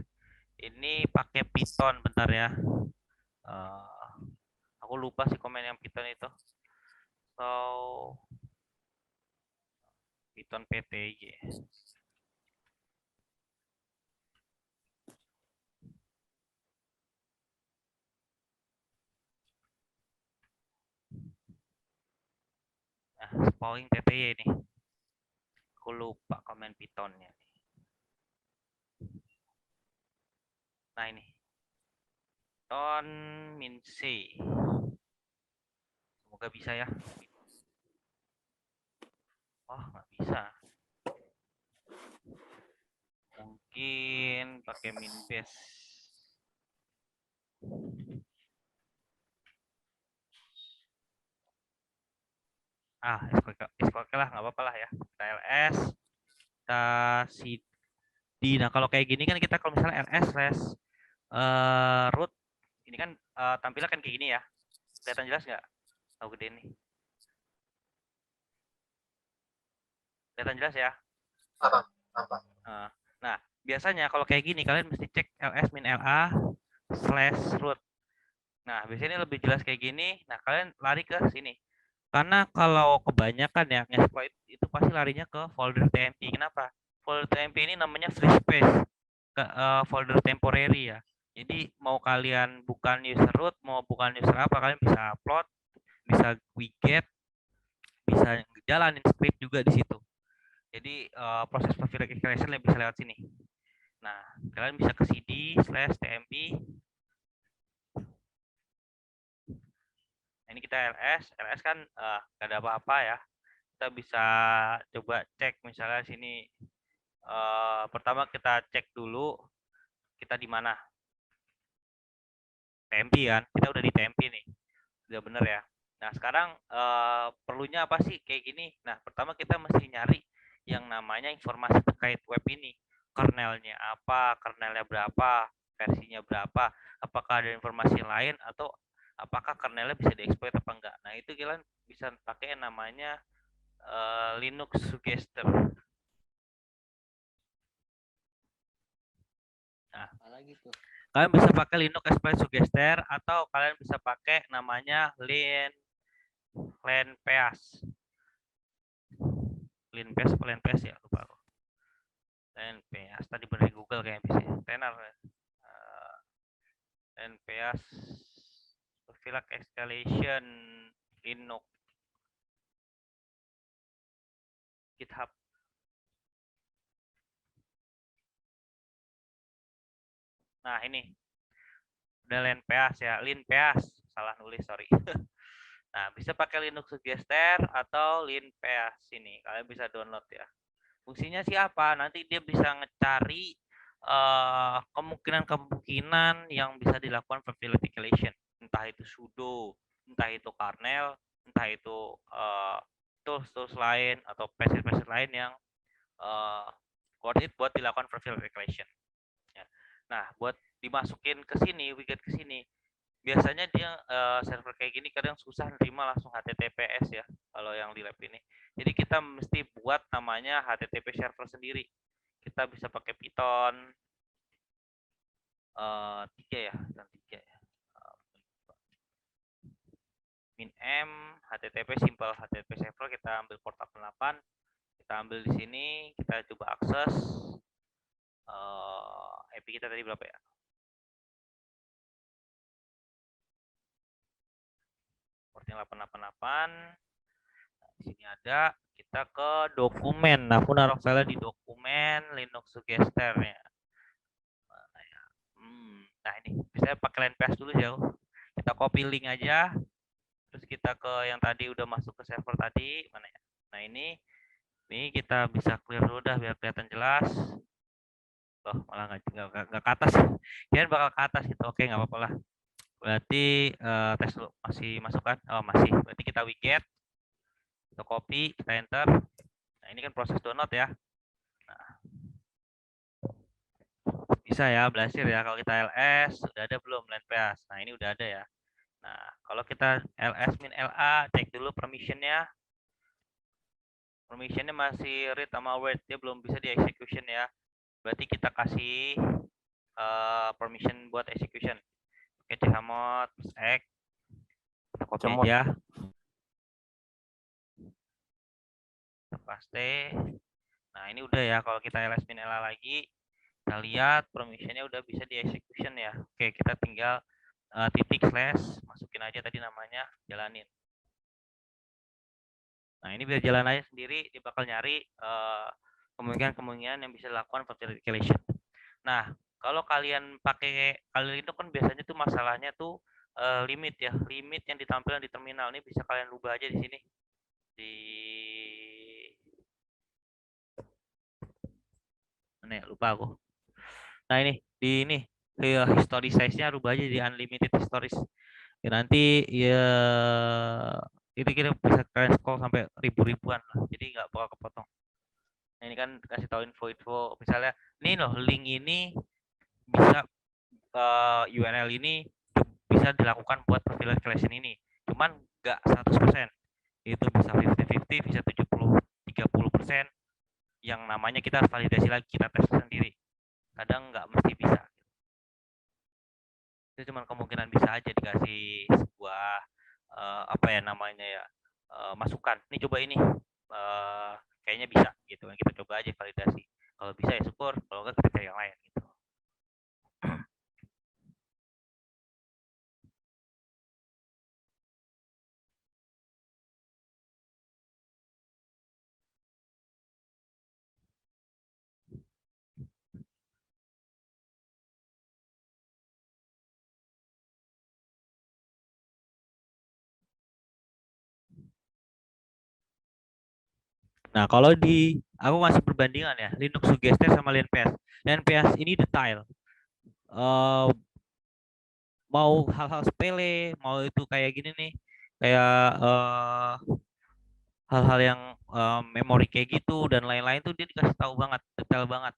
Speaker 1: Ini pakai Python, bentar ya. Aku lupa sih komen yang Python itu. So Python PTY. Nah, spawning PTY ini. Aku lupa komen Pythonnya. Nah ini. Python min C. Semoga bisa ya. Oh, nggak bisa. Mungkin pakai min base. SQL lah, nggak apa-apa lah ya. Kita ls, kita cd. Nah kalau kayak gini kan kita kalau misalnya ls/root, ini kan tampilnya kan kayak gini ya. Kelihatan jelas nggak? Tahu gede nih. Kelihatan jelas ya? Nah biasanya kalau kayak gini kalian mesti cek ls-la/root. Nah biasanya ini lebih jelas kayak gini. Nah kalian lari ke sini. Karena kalau kebanyakan ya nge-exploit itu pasti larinya ke folder tmp. Kenapa? Folder tmp ini namanya free space, folder temporary ya. Jadi mau kalian bukan user root, mau bukan user apa, kalian bisa upload, bisa widget, bisa jalanin script juga di situ. Jadi proses verification bisa lewat sini. Nah, kalian bisa ke cd/tmp. Ini kita ls kan gak ada apa-apa ya. Kita bisa coba cek misalnya sini. Pertama kita cek dulu kita di mana. TMP kan, kita udah di TMP nih, udah bener ya. Nah sekarang perlunya apa sih kayak gini? Nah pertama kita mesti nyari yang namanya informasi terkait web ini, kernelnya apa, kernelnya berapa, versinya berapa, apakah ada informasi lain, atau apakah kernelnya bisa dieksploit apa enggak. Nah, itu kalian bisa pakai yang namanya Linux Suggester. Nah, kalian bisa pakai Linux Exploit Suggester atau kalian bisa pakai namanya LeanPeas. LeanPeas apa LeanPeas ya, lupa aku. LeanPeas tadi bener di Google kayaknya bisa. Tenar. LeanPeas Profilax Escalation Linux GitHub. Nah, ini udah LeanPeas ya, LeanPeas, salah nulis, sorry. Nah, bisa pakai Linux Suggester atau LeanPeas ini. Kalian bisa download ya. Fungsinya sih apa? Nanti dia bisa ngecari kemungkinan-kemungkinan yang bisa dilakukan verification. Entah itu sudo, entah itu kernel, entah itu tools-tools lain atau package lain yang worth it buat dilakukan verification. Ya. Nah, buat dimasukin ke sini, widget ke sini, biasanya dia server kayak gini kadang susah nerima langsung HTTPS ya kalau yang di lab ini. Jadi kita mesti buat namanya HTTP server sendiri. Kita bisa pakai Python 3 ya, dan 3 ya. min-m HTTP simple HTTP server, kita ambil port 88, kita ambil di sini, kita coba akses IP kita tadi berapa ya? Portnya 888. Nah, di sini ada, kita ke dokumen. Nah, aku naruh file di dokumen Linux Suggester ya. Nah, ini bisa pakai LeanPeas dulu ya. Kita copy link aja. Terus kita ke yang tadi udah masuk ke server tadi, mana ya? Nah, ini kita bisa clear dulu dah biar kelihatan jelas. Oh, malah nggak ke atas. Kirain bakal ke atas gitu. Oke, nggak apa-apa lah. Berarti tes dulu, masih masuk kan? Oh, masih. Berarti kita widget, kita copy, kita enter. Nah, ini kan proses download ya. Nah, bisa ya, belajar ya. Kalau kita ls, sudah ada belum LeanPeas? Nah, ini udah ada ya. Nah, kalau kita ls-la, cek dulu permissionnya. Permissionnya masih read sama write, dia belum bisa di execution ya. Berarti kita kasih permission buat execution. Oke, chmod x, kita copy aja, kita paste. Nah, ini udah ya. Kalau kita ls-la lagi, kita lihat permissionnya udah bisa di execution ya. Oke, kita tinggal titik slash, masukin aja tadi namanya, jalanin. Nah, ini biar jalan aja sendiri, dia bakal nyari kemungkinan-kemungkinan yang bisa dilakukan verification. Nah, kalau kalian pakai kalian itu kan biasanya tuh masalahnya tuh limit ya, limit yang ditampilkan di terminal ini bisa kalian rubah aja di sini. Di mana ya, lupa aku. Nah, ini di ini history size-nya rubah aja di unlimited stories. Ya, nanti ya itu kita bisa kalian scroll sampai ribu-ribuan lah. Jadi nggak bakal kepotong. Nah, ini kan kasih tahu info-info, misalnya ini loh link ini bisa URL ini bisa dilakukan buat verification ini, cuman nggak 100%, itu bisa 50-50, bisa 70-30%, yang namanya kita harus validasi lagi, kita tes sendiri, kadang nggak mesti bisa. Itu cuma kemungkinan bisa aja dikasih sebuah apa ya namanya ya, masukan, ini coba ini kayaknya bisa gitu kan, kita coba aja validasi, kalau bisa ya syukur, kalau enggak kita cari yang lain gitu. Nah, kalau aku ngasih perbandingan ya, Linux Suggester sama LeanPeas. LeanPeas ini detail. Mau hal-hal sepele, mau itu kayak gini nih, kayak hal-hal yang memori kayak gitu dan lain-lain tuh dia dikasih tahu banget, detail banget.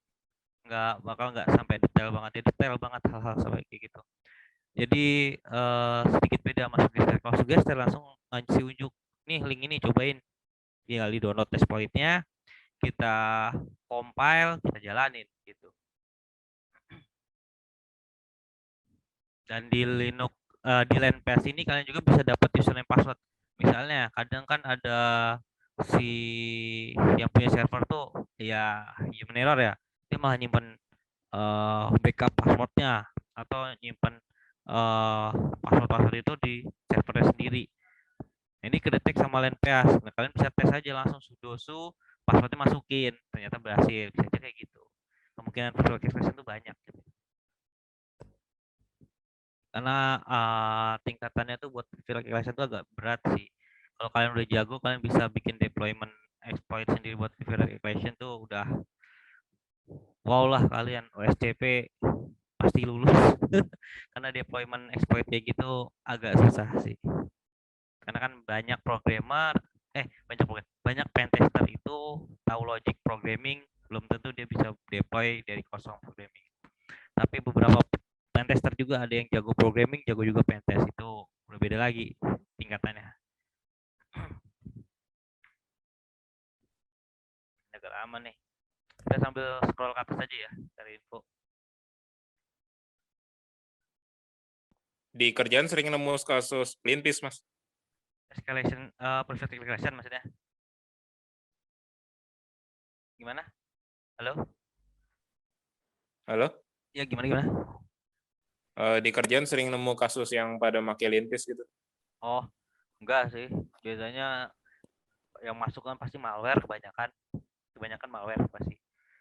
Speaker 1: nggak sampai detail banget, ya detail banget hal-hal sampai kayak gitu. Jadi sedikit beda sama Suggested. Kalau Suggested langsung ngasih unjuk, nih link ini cobain, tinggal di download exploitnya, kita compile, kita jalanin gitu. Dan di Linux di LANPS ini kalian juga bisa dapat username password. Misalnya kadang kan ada si yang punya server tuh ya human error ya, dia malah nyimpen backup passwordnya atau nyimpen password-password itu di servernya sendiri. Ini kedetek sama LANPS. Nah, kalian bisa tes aja langsung sudo passwordnya masukin, ternyata berhasil. Bisa aja kayak gitu. Kemungkinan virtual expression itu banyak. Karena tingkatannya tuh buat virtual expression itu agak berat sih. Kalau kalian udah jago, kalian bisa bikin deployment exploit sendiri buat virtual expression tuh udah wow lah kalian. OSCP pasti lulus. Karena deployment exploit kayak gitu agak susah sih. Karena kan banyak programmer, banyak pentester itu tahu logic programming, belum tentu dia bisa deploy dari kosong programming. Tapi beberapa pentester juga ada yang jago programming, jago juga pentest, itu berbeda lagi tingkatannya. Agak lama nih. Kita sambil scroll ke atas aja ya cari info.
Speaker 2: Di kerjaan sering nemu kasus lintis, Mas.
Speaker 1: Escalation, private escalation maksudnya. Gimana? Halo?
Speaker 2: Halo?
Speaker 1: Ya gimana?
Speaker 2: Di kerjaan sering nemu kasus yang pada pakai lintis gitu.
Speaker 1: Oh, enggak sih. Biasanya yang masuk kan pasti malware kebanyakan. Kebanyakan malware pasti.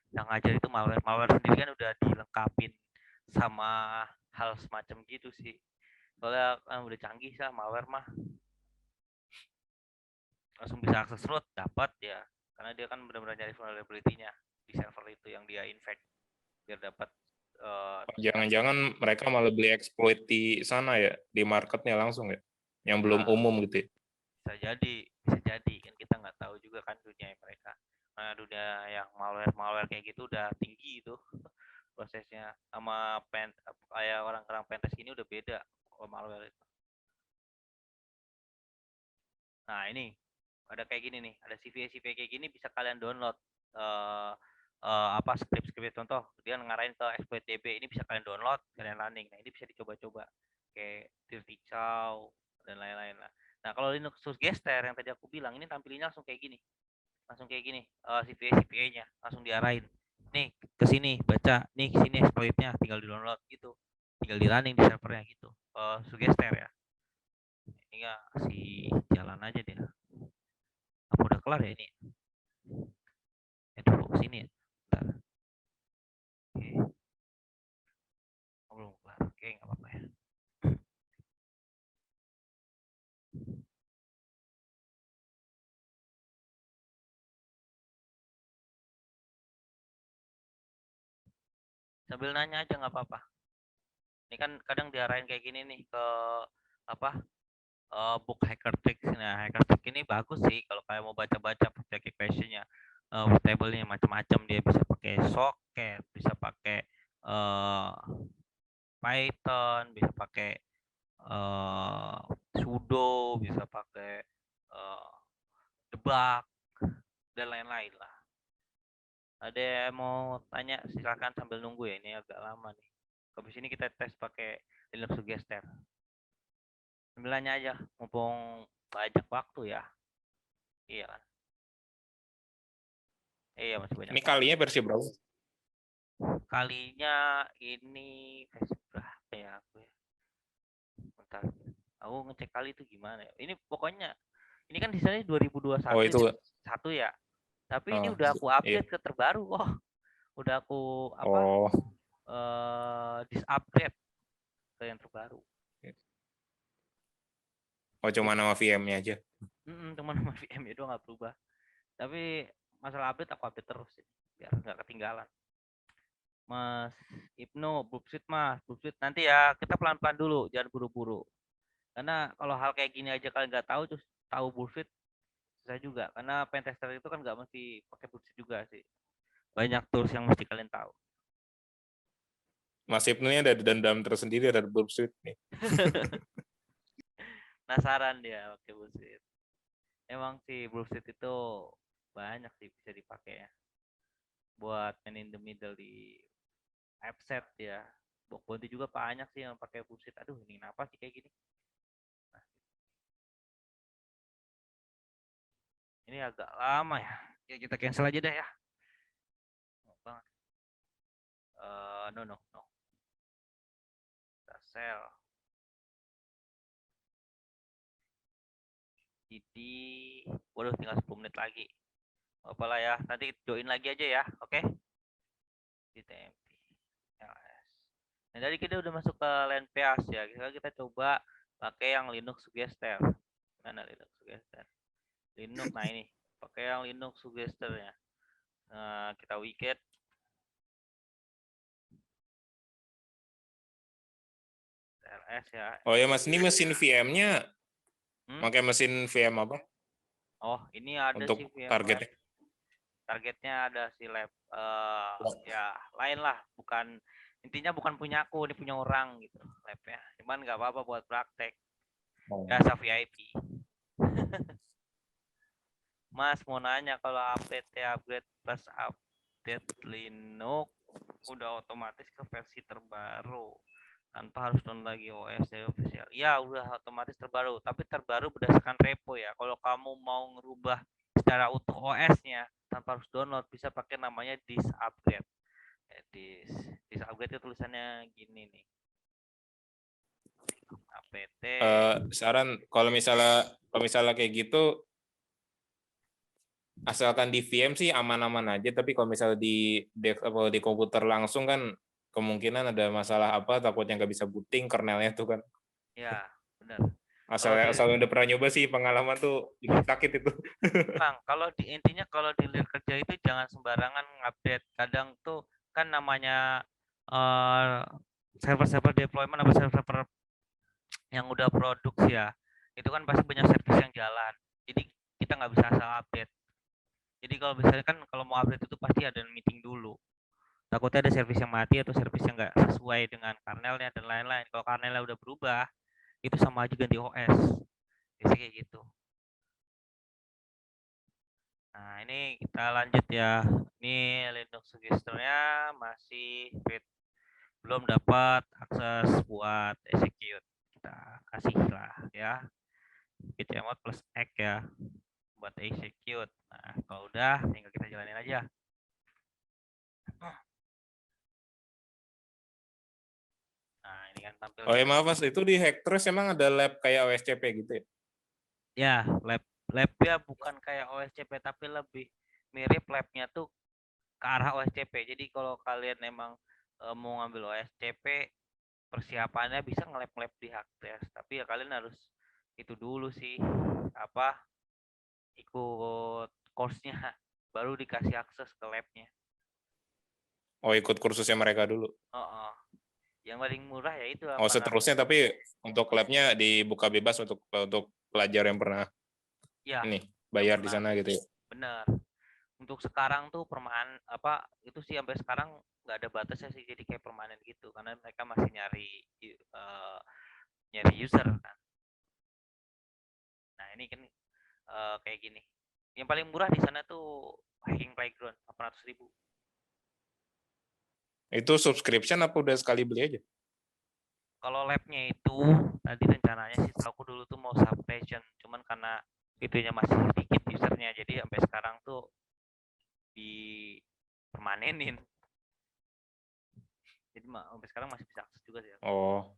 Speaker 1: Yang ngajar itu malware sendiri kan udah dilengkapin sama hal semacam gitu sih. Soalnya kan udah canggih sih malware mah, langsung bisa akses root dapat ya, karena dia kan benar-benar nyari vulnerability-nya di server itu yang dia infect biar dapat
Speaker 2: Jangan-jangan mereka malah beli exploit di sana ya, di marketnya langsung ya, yang belum umum gitu ya.
Speaker 1: bisa jadi kan kita nggak tahu juga kan dunia mereka. Nah, dunia yang malware kayak gitu udah tinggi itu prosesnya, sama kayak orang pentest ini udah beda kalau malware itu. Nah, ini ada kayak gini nih, ada CVE kayak gini bisa kalian download script contoh dia ngarahin ke exploit DB, ini bisa kalian download, kalian running. Nah, ini bisa dicoba-coba kayak Dirty Chow dan lain-lain lah. Nah, kalau Linux Suggester yang tadi aku bilang ini tampilannya langsung kayak gini. CVE-nya langsung diarahin. Nih, ke sini baca, nih ke sini exploitnya, tinggal di-download gitu. Tinggal di running di servernya gitu. Suggester ya. Ini enggak si jalan aja dia. Apa udah kelar ya ini? Dulu sini ya. Bentar. Oke. Oh, belum kelar. Oke, nggak apa-apa ya. Sambil nanya aja nggak apa-apa. Ini kan kadang diarahin kayak gini nih ke apa? Book hacker tricks. Nah, hacker trick ini bagus sih kalau kalian mau baca-baca project questionnya. Table-nya macam-macam, dia bisa pakai socket, bisa pakai Python, bisa pakai sudo, bisa pakai debug dan lain-lain lah. Ada yang mau tanya silakan sambil nunggu ya, ini agak lama nih. Habis ini kita tes pakai Linux Suggester. Sambil nanya aja, mumpung banyak waktu ya. Iya kan? Iya masih banyak.
Speaker 2: Ini kalinya versi berapa?
Speaker 1: Kalinya ini versi berapa ya aku ya? Bentar. Aku ngecek kali itu gimana ya. Ini pokoknya ini kan di sana 2021
Speaker 2: Oh itu.
Speaker 1: satu ya. Tapi ini udah aku update ke terbaru. Oh, udah aku disupgrade ke yang terbaru.
Speaker 2: Oh cuma nama VM-nya aja.
Speaker 1: Cuma nama VM itu nggak berubah. Tapi masalah update aku update terus sih, biar nggak ketinggalan. Mas Ibnu, Bubsit mas, Bubsit nanti ya kita pelan-pelan dulu, jangan buru-buru. Karena kalau hal kayak gini aja kalian nggak tahu, terus tahu Bubsit susah juga. Karena pentester itu kan nggak mesti pakai Bubsit juga sih. Banyak tools yang mesti kalian tahu.
Speaker 2: Mas Ibnu ini ada dendam tersendiri ada Bullshit nih.
Speaker 1: Penasaran dia pakai bullshit. Emang sih bullshit itu banyak sih bisa dipakai ya. Buat man in the middle di offset ya. Bounty juga banyak sih yang pakai bullshit. Aduh, ini kenapa sih kayak gini? Nah, ini agak lama ya. Ya kita cancel aja deh ya. Oh, banget. No. Kita sell. Jadi, waduh tinggal 10 menit lagi. Apalah ya, nanti join lagi aja ya, oke? Di TMP. LS. Nah, tadi kita udah masuk ke LNPAS ya. Kita coba pakai yang Linux Suggester. Mana Linux Suggester? Linux, nah ini. Pakai yang Linux Suggesternya. Nah, kita wicket. LS ya.
Speaker 2: Oh ya Mas, ini mesin VM-nya pakai mesin VM apa?
Speaker 1: Oh, ini ada
Speaker 2: untuk
Speaker 1: sih VM
Speaker 2: targetnya.
Speaker 1: lab. Targetnya ada si lab ya lain lah, bukan intinya bukan punya aku, ini punya orang gitu labnya. Cuman nggak apa-apa buat praktek. Jasa VIP. Mas mau nanya kalau update plus update Linux udah otomatis ke versi terbaru tanpa harus download lagi OS dari official. Ya udah otomatis terbaru, tapi terbaru berdasarkan repo ya. Kalau kamu mau ngerubah secara utuh OS-nya tanpa harus download, bisa pakai namanya disk upgrade. Disk upgrade itu tulisannya gini nih. apt.
Speaker 2: Saran kalau misalnya kayak gitu, asalkan di VM sih aman-aman aja, tapi kalau misalnya di komputer langsung kan kemungkinan ada masalah apa, takutnya nggak bisa booting kernelnya tuh kan.
Speaker 1: Ya benar.
Speaker 2: Asal udah pernah nyoba sih, pengalaman tuh sakit itu.
Speaker 1: Bang, kalau di intinya kalau di kerja itu jangan sembarangan ngupdate. Kadang tuh kan namanya server-server deployment atau server-server yang udah produksi ya, itu kan pasti banyak service yang jalan. Jadi kita nggak bisa asal update. Jadi kalau misalnya kan kalau mau update itu pasti ada meeting dulu. Takutnya ada service yang mati atau service yang nggak sesuai dengan kernelnya dan lain-lain. Kalau kernelnya udah berubah, itu sama aja ganti OS. Biasanya kayak gitu. Nah, ini kita lanjut ya. Ini Linux Suggestor-nya masih belum dapat akses buat execute. Kita kasih lah ya. Pcmod plus X ya buat execute. Nah, kalau udah tinggal kita jalanin aja. Nah, ini kan tampil.
Speaker 2: Oh ya maaf Mas, itu di Hacktrace emang ada lab kayak OSCP gitu ya?
Speaker 1: Ya, labnya bukan kayak OSCP tapi lebih mirip labnya tuh ke arah OSCP. Jadi kalau kalian emang mau ngambil OSCP, persiapannya bisa nge-lab di Hacktrace. Tapi ya kalian harus itu dulu sih, apa, ikut course-nya, baru dikasih akses ke labnya.
Speaker 2: Oh ikut kursusnya mereka dulu.
Speaker 1: Yang paling murah ya itu.
Speaker 2: Oh seterusnya tapi untuk labnya dibuka bebas untuk pelajar yang pernah
Speaker 1: ya,
Speaker 2: ini bayar di sana gitu ya.
Speaker 1: Bener. Untuk sekarang tuh permanen apa itu sih sampai sekarang nggak ada batasnya sih, jadi kayak permanen gitu karena mereka masih nyari user kan. Nah ini kan kayak gini. Yang paling murah di sana tuh Hacking Playground 800.000.
Speaker 2: Itu subscription apa udah sekali beli aja?
Speaker 1: Kalau labnya itu tadi rencananya sih aku dulu tuh mau subscription, cuman karena itunya masih sedikit usernya, jadi sampai sekarang tuh dipermanenin. Jadi sampai sekarang masih bisa akses juga sih.
Speaker 2: Oh.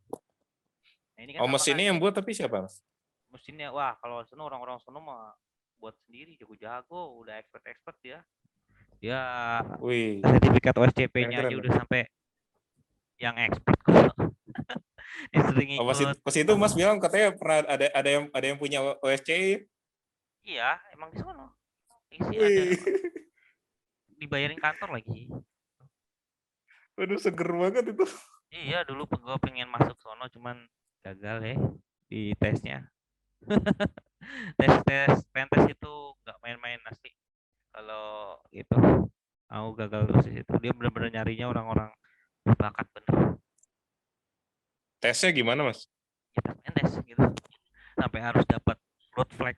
Speaker 1: Nah, ini kan
Speaker 2: mesinnya yang buat tapi siapa Mas?
Speaker 1: Mesinnya wah kalau sono orang-orang sono mah buat sendiri, jago-jago, udah expert ya. Dia sertifikat OSCP-nya aja udah sampai yang expert kok. Sering ikut.
Speaker 2: Pas itu Mas bilang katanya pernah ada yang punya OSCE.
Speaker 1: Iya, emang di sono. Isi ada. Dibayarin kantor lagi.
Speaker 2: Waduh seger banget itu.
Speaker 1: Iya, dulu gue pengen masuk sono cuman gagal ya di tesnya. tes pentes itu nggak main-main asli. Kalau itu aku gagal terus di situ. Dia benar-benar nyarinya orang-orang berbakat bener.
Speaker 2: tesnya gimana, Mas?
Speaker 1: Ya tes main tes gitu. Sampai harus dapat road flag.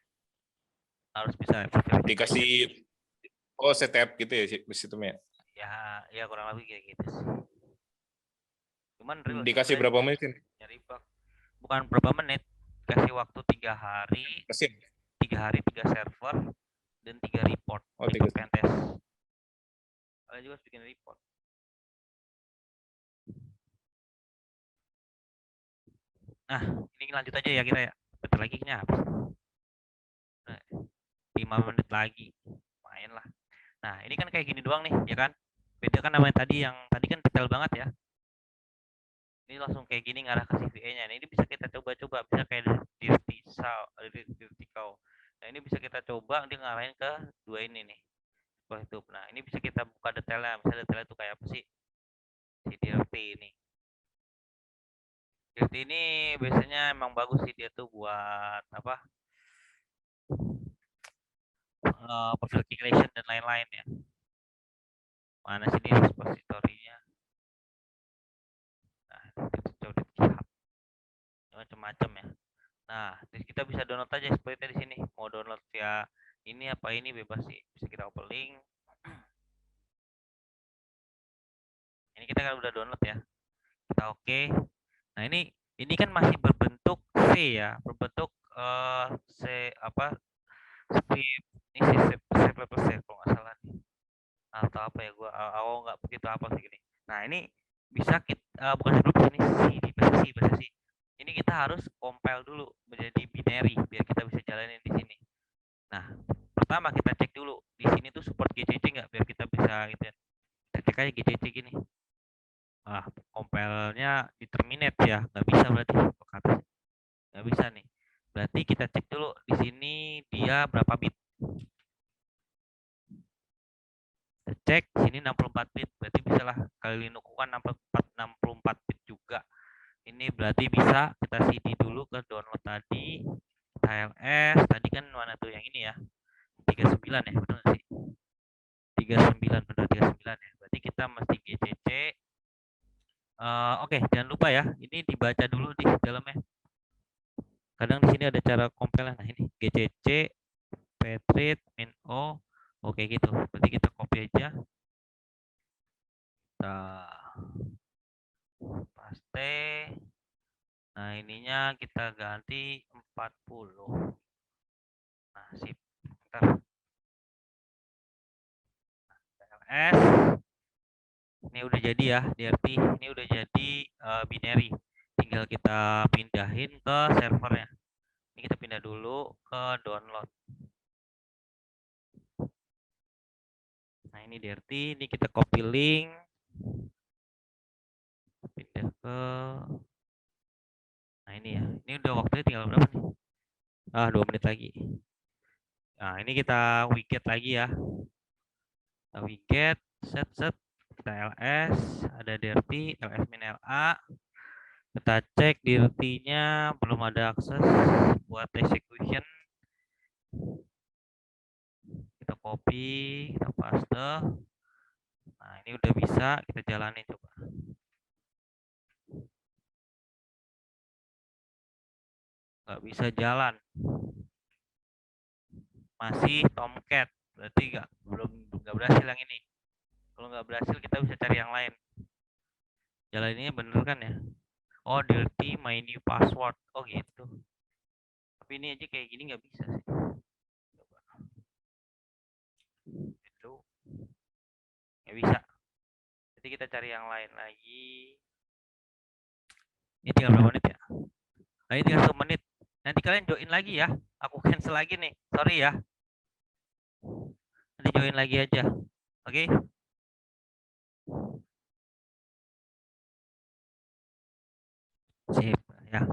Speaker 1: Harus bisa
Speaker 2: Dikasih setup gitu ya sistemnya.
Speaker 1: ya kurang lebih kayak gitu sih. Cuman real
Speaker 2: Dikasih
Speaker 1: sebenarnya
Speaker 2: berapa menit?
Speaker 1: nyari bug. Bukan berapa menit, kasih waktu 3 hari,
Speaker 2: Kasih.
Speaker 1: 3 hari 3 server dan 3 report
Speaker 2: Oh,
Speaker 1: itu
Speaker 2: 3.
Speaker 1: pentest. Kalian juga harus bikin report. Nah, ini lanjut aja ya kita ya. Bentar lagi ini habis. Nah, 5 menit lagi. Main lah. Nah, ini kan kayak gini doang nih, ya kan? Beda kan namanya tadi yang tadi kan detail banget ya. Ini langsung kayak gini ngarah ke CVE-nya. Nah, ini bisa kita coba-coba, bisa kayak vertical. Nah, ini bisa kita coba nanti ngarahin ke dua ini nih. Seperti itu. Nah, ini bisa kita buka detailnya. Misalnya detailnya itu kayak apa sih? Si DRT ini. DRT ini biasanya emang bagus sih dia tuh buat apa? Profile calculation dan lain-lain ya. Mana sih dia repository-nya? Nah, itu coba GitHub. Macam-macam ya. Nah, terus kita bisa download aja seperti di sini. Mau download via ini apa ini bebas sih. Bisa kita open link. Ini kita kan udah download ya. Kita oke. Nah, ini kan masih berbentuk C ya, berbentuk C apa? Script ini C++ ya kalau nggak salah nih. Atau apa ya gua awal nggak begitu apa sih gini. Nah, ini bisa kita bukan ini bahasa C. Ini kita harus compile dulu menjadi binary biar kita bisa jalanin di sini. Nah, pertama kita cek dulu di sini tuh support GCC nggak biar kita bisa gitu ya. Kita cek aja GCC gini. Nah, compile-nya di terminate ya, nggak bisa berarti nggak bisa nih. Berarti kita cek dulu di sini dia berapa bit. Kita cek di sini 64 bit, berarti bisa lah kali Linux kan 64 bit juga. Ini berarti bisa kita CD dulu ke download tadi. TLS tadi kan mana tuh yang ini ya? 39 ya, benar sih? 39 benar 39 ya. Berarti kita mesti GCC. Oke, jangan lupa ya. Ini dibaca dulu di dalamnya. Kadang di sini ada cara compile. Nah, ini GCC petrit min o. Oke gitu. Berarti kita copy aja. Kita paste. Nah, ininya kita ganti 40. Nah, sip. Bentar. TLS. Ini udah jadi ya, DRT. Ini udah jadi binary. Tinggal kita pindahin ke servernya. Ini kita pindah dulu ke download. Nah, ini DRT. Ini kita copy link. Pindah ke. Nah, ini ya. Ini udah waktunya tinggal berapa nih? 2 menit lagi. Nah, ini kita widget lagi ya. Kita widget, set. Kita ls, ada DRT, ls min LA. Kita cek DRT-nya belum ada akses buat execution. Kita copy, kita paste. Nah, ini udah bisa, kita jalanin coba. Nggak bisa jalan. Masih Tomcat, berarti nggak berhasil yang ini. Kalau nggak berhasil, kita bisa cari yang lain. Jalan ini bener kan ya? Oh, dirty my new password. Oh gitu. Tapi ini aja kayak gini nggak bisa sih. Coba. Itu nggak bisa. Jadi kita cari yang lain lagi. Ini tinggal berapa menit ya? Nah, ini tinggal 1 menit. Nanti kalian join lagi ya. Aku cancel lagi nih. Sorry ya. Nanti join lagi aja. Oke? Sip ya.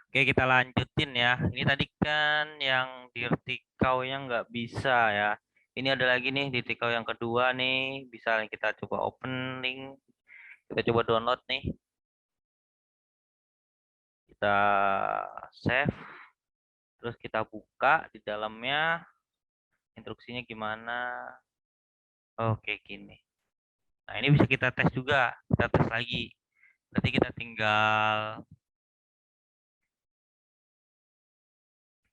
Speaker 1: Oke, kita lanjutin ya. Ini tadi kan yang dirty cow-nya nggak bisa ya. Ini ada lagi nih dirty cow yang kedua nih. Bisa kita coba open link. Kita coba download nih. Kita save. Terus kita buka di dalamnya. Instruksinya gimana. Oke, gini. Nah, ini bisa kita tes juga. Kita tes lagi. Berarti kita tinggal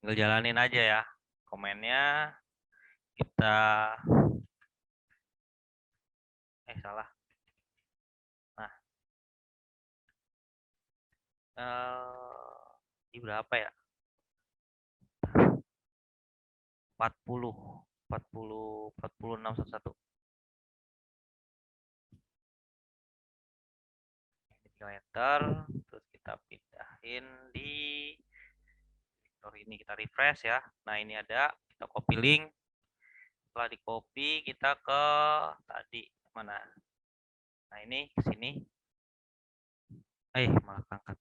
Speaker 1: Tinggal jalanin aja ya. Komennya kita salah. Nah, ini berapa ya? 40, 40, 46, 11. Ini tinggal enter, terus kita pindahin di ini, kita refresh ya. Nah, ini ada, kita copy link. Setelah di copy, kita ke tadi mana? Nah, ini ke sini. Malah angkat.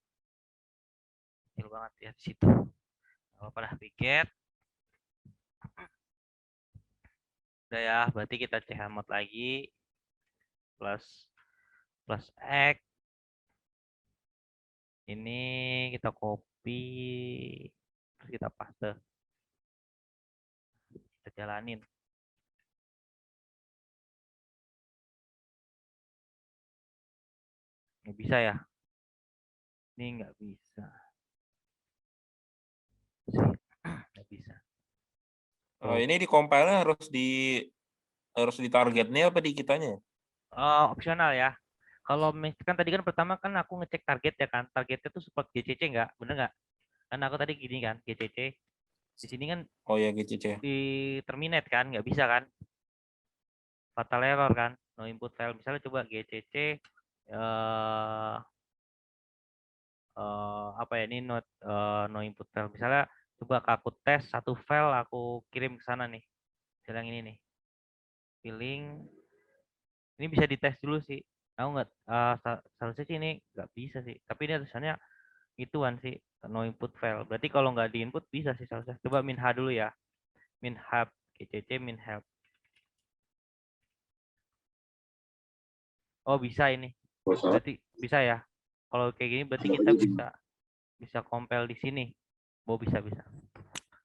Speaker 1: Kecil banget ya di situ. Kalau pada piket. Udah ya, berarti kita chmod lagi. Plus X. Ini kita copy. Terus kita paste. Kita jalanin. Nggak bisa ya? Ini nggak bisa. Nggak bisa.
Speaker 2: Ini di compile harus di targetnya apa di kitanya?
Speaker 1: Opsional ya. Kalau kan tadi kan pertama kan aku ngecek target ya kan. Targetnya tuh support GCC nggak? Bener nggak? Kan aku tadi gini kan, GCC. Di sini kan
Speaker 2: Oh ya GCC.
Speaker 1: di terminate kan, nggak bisa kan? Fatal error kan, no input file. Misalnya coba GCC apa ya ini no input file. Misalnya coba aku tes satu file aku kirim ke sana nih. Misalnya yang ini nih. Filling ini bisa dites dulu sih. Aku nggak seharusnya sih ini nggak bisa sih. Tapi ini tulisannya ituan sih no input file. Berarti kalau nggak di input bisa sih seharusnya. Coba min h dulu ya. Min help GCC min help. Oh bisa ini. Berarti bisa ya. Kalau kayak gini berarti kita bisa compile di sini. Oh bisa.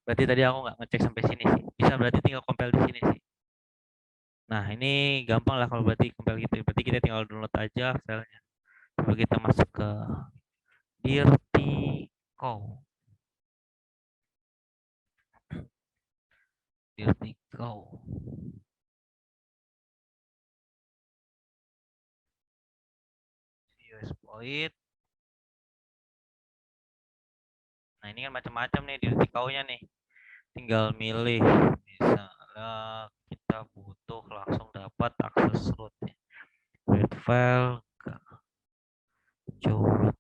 Speaker 1: Berarti tadi aku nggak ngecek sampai sini sih. Bisa berarti tinggal compile di sini sih. Nah ini gampang lah kalau berarti compile gitu. Berarti kita tinggal download aja filenya. Coba kita masuk ke dirty-cow. Exploit. Nah ini kan macam-macam nih dirty-cow-nya nih. Tinggal milih. Misalnya kita butuh langsung dapat akses root. Read file ke show root.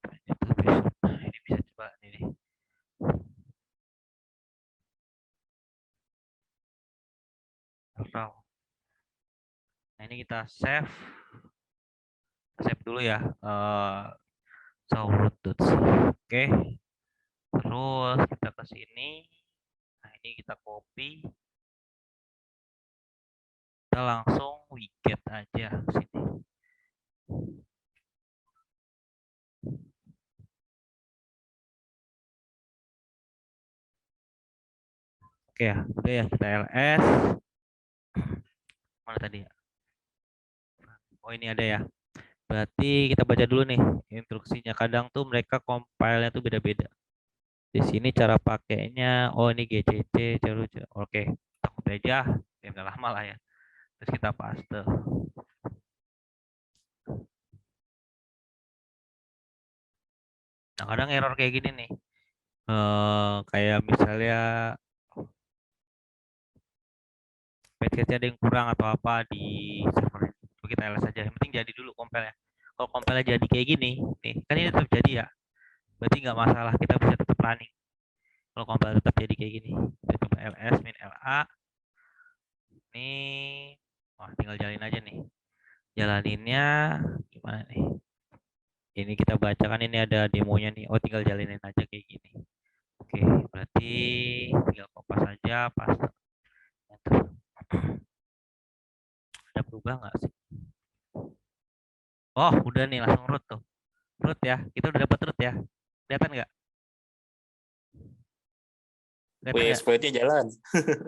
Speaker 1: Nah ini bisa coba ini. Nah ini kita save dulu ya. Root.c. Oke. Terus kita ke sini. Nah ini kita copy. Kita langsung widget aja ke sini. Oke ya, udah ya kita ls. Mana tadi ya? Oh ini ada ya. Berarti kita baca dulu nih instruksinya. Kadang tuh mereka compile-nya tuh beda-beda. Di sini cara pakainya, oh ini GCC, oke, kita copy aja, biar nggak lama lah ya. Terus kita paste. Nah kadang error kayak gini nih, kayak misalnya patch-nya ada yang kurang atau apa di server. Coba kita ls aja. Yang penting jadi dulu compile-nya. Kalau compile jadi kayak gini, nih kan ini tetap jadi ya. Berarti nggak masalah, kita bisa tetap running. Kalau compile tetap jadi kayak gini, kita coba ls min la. Ini, tinggal jalin aja nih. Jalaninnya gimana nih? Ini kita bacakan ini ada demonya nih. Oh tinggal jalinin aja kayak gini. Oke, berarti tinggal kopas aja pas. Ada berubah nggak sih? Oh udah nih langsung root tuh. Root ya, kita udah dapat root ya. Kelihatan nggak?
Speaker 2: Wih, exploitnya jalan.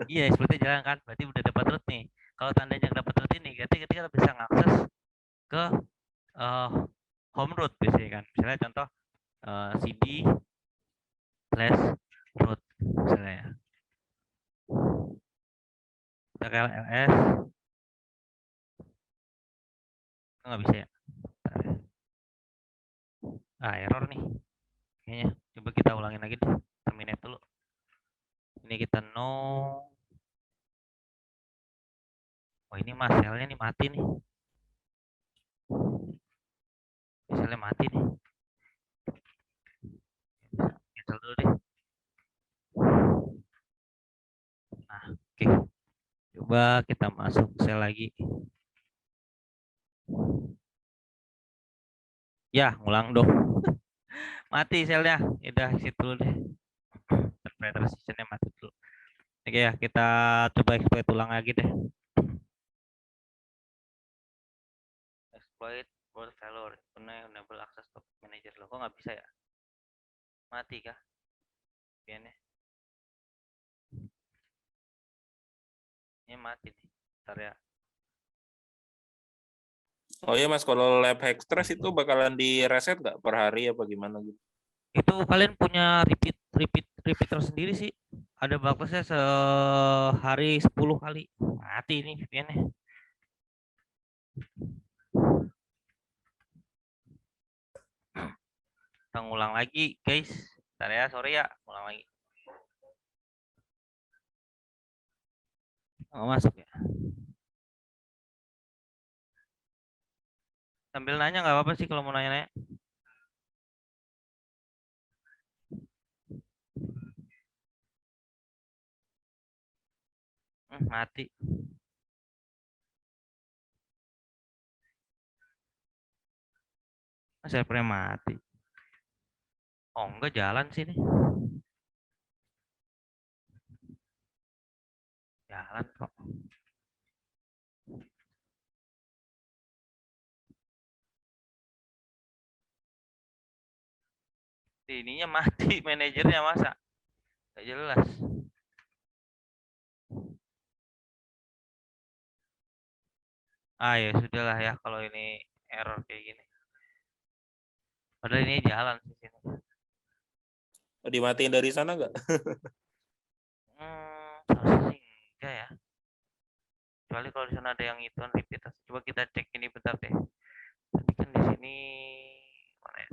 Speaker 1: Iya, exploitnya jalan kan. Berarti udah dapat root nih. Kalau tandanya dapat root ini, berarti kita bisa ngakses ke home root biasanya kan. Misalnya contoh cd/root. misalnya ya. Kita ke LS. Nggak bisa ya. Bentar ya. Error nih. Kayaknya. Coba kita ulangin lagi deh. Terminate dulu. Ini kita no. Oh ini mas, selnya nih mati nih. Selnya mati nih. Cancel dulu deh. Nah, oke. Coba kita masuk sel lagi. Ya, ngulang dong. Mati selnya. Ya udah exit dulu deh. Interpreter sessionnya mati dulu. Oke ya, kita coba exploit ulang lagi deh. Exploit word failure. Enable access to manager lo. Kok nggak bisa ya? Mati kah? Ini mati nih. Bentar ya.
Speaker 2: Oh iya Mas, kalau lab hack stress itu bakalan di reset nggak per hari apa gimana gitu?
Speaker 1: Itu kalian punya repeater sendiri sih. Ada bagusnya sehari 10 kali. Mati nih VPN-nya. Kita ngulang lagi, guys. Bentar ya, sorry ya. Ulang lagi. Nggak masuk ya. Sambil nanya nggak apa-apa sih kalau mau nanya-nanya. Mati. Servernya mati. Oh enggak, jalan sih nih. Jalan kok. Ininya mati, manajernya masa? Gak jelas. Ya sudahlah ya kalau ini error kayak gini. Padahal ini jalan sih sini.
Speaker 2: Dimatiin dari sana nggak?
Speaker 1: Harusnya sih enggak ya. Kecuali kalau di sana ada yang itu repeat. Coba kita cek ini bentar deh. Tadi kan di sini mana ya?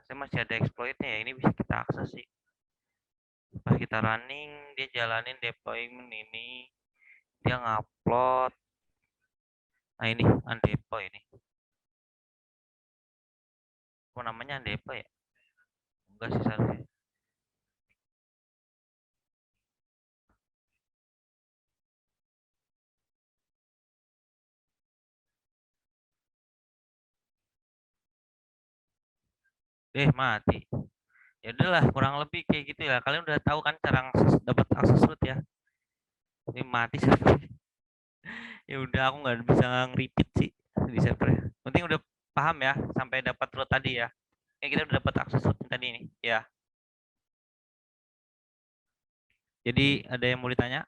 Speaker 1: Saya masih ada exploitnya ya. Ini bisa kita akses sih. Pas kita running, dia jalanin deployment ini. Dia ngupload. Nah ini undepo ini. Apa namanya undepo ya? Enggak sih seharusnya. Mati. Ya udahlah, kurang lebih kayak gitu ya. Kalian udah tahu kan cara dapat akses root ya. Ini mati sih. Ya udah, aku nggak bisa nge-repeat sih di server. Penting udah paham ya sampai dapat root tadi ya. Kita udah dapat akses root tadi nih ya. Jadi ada yang mau ditanya?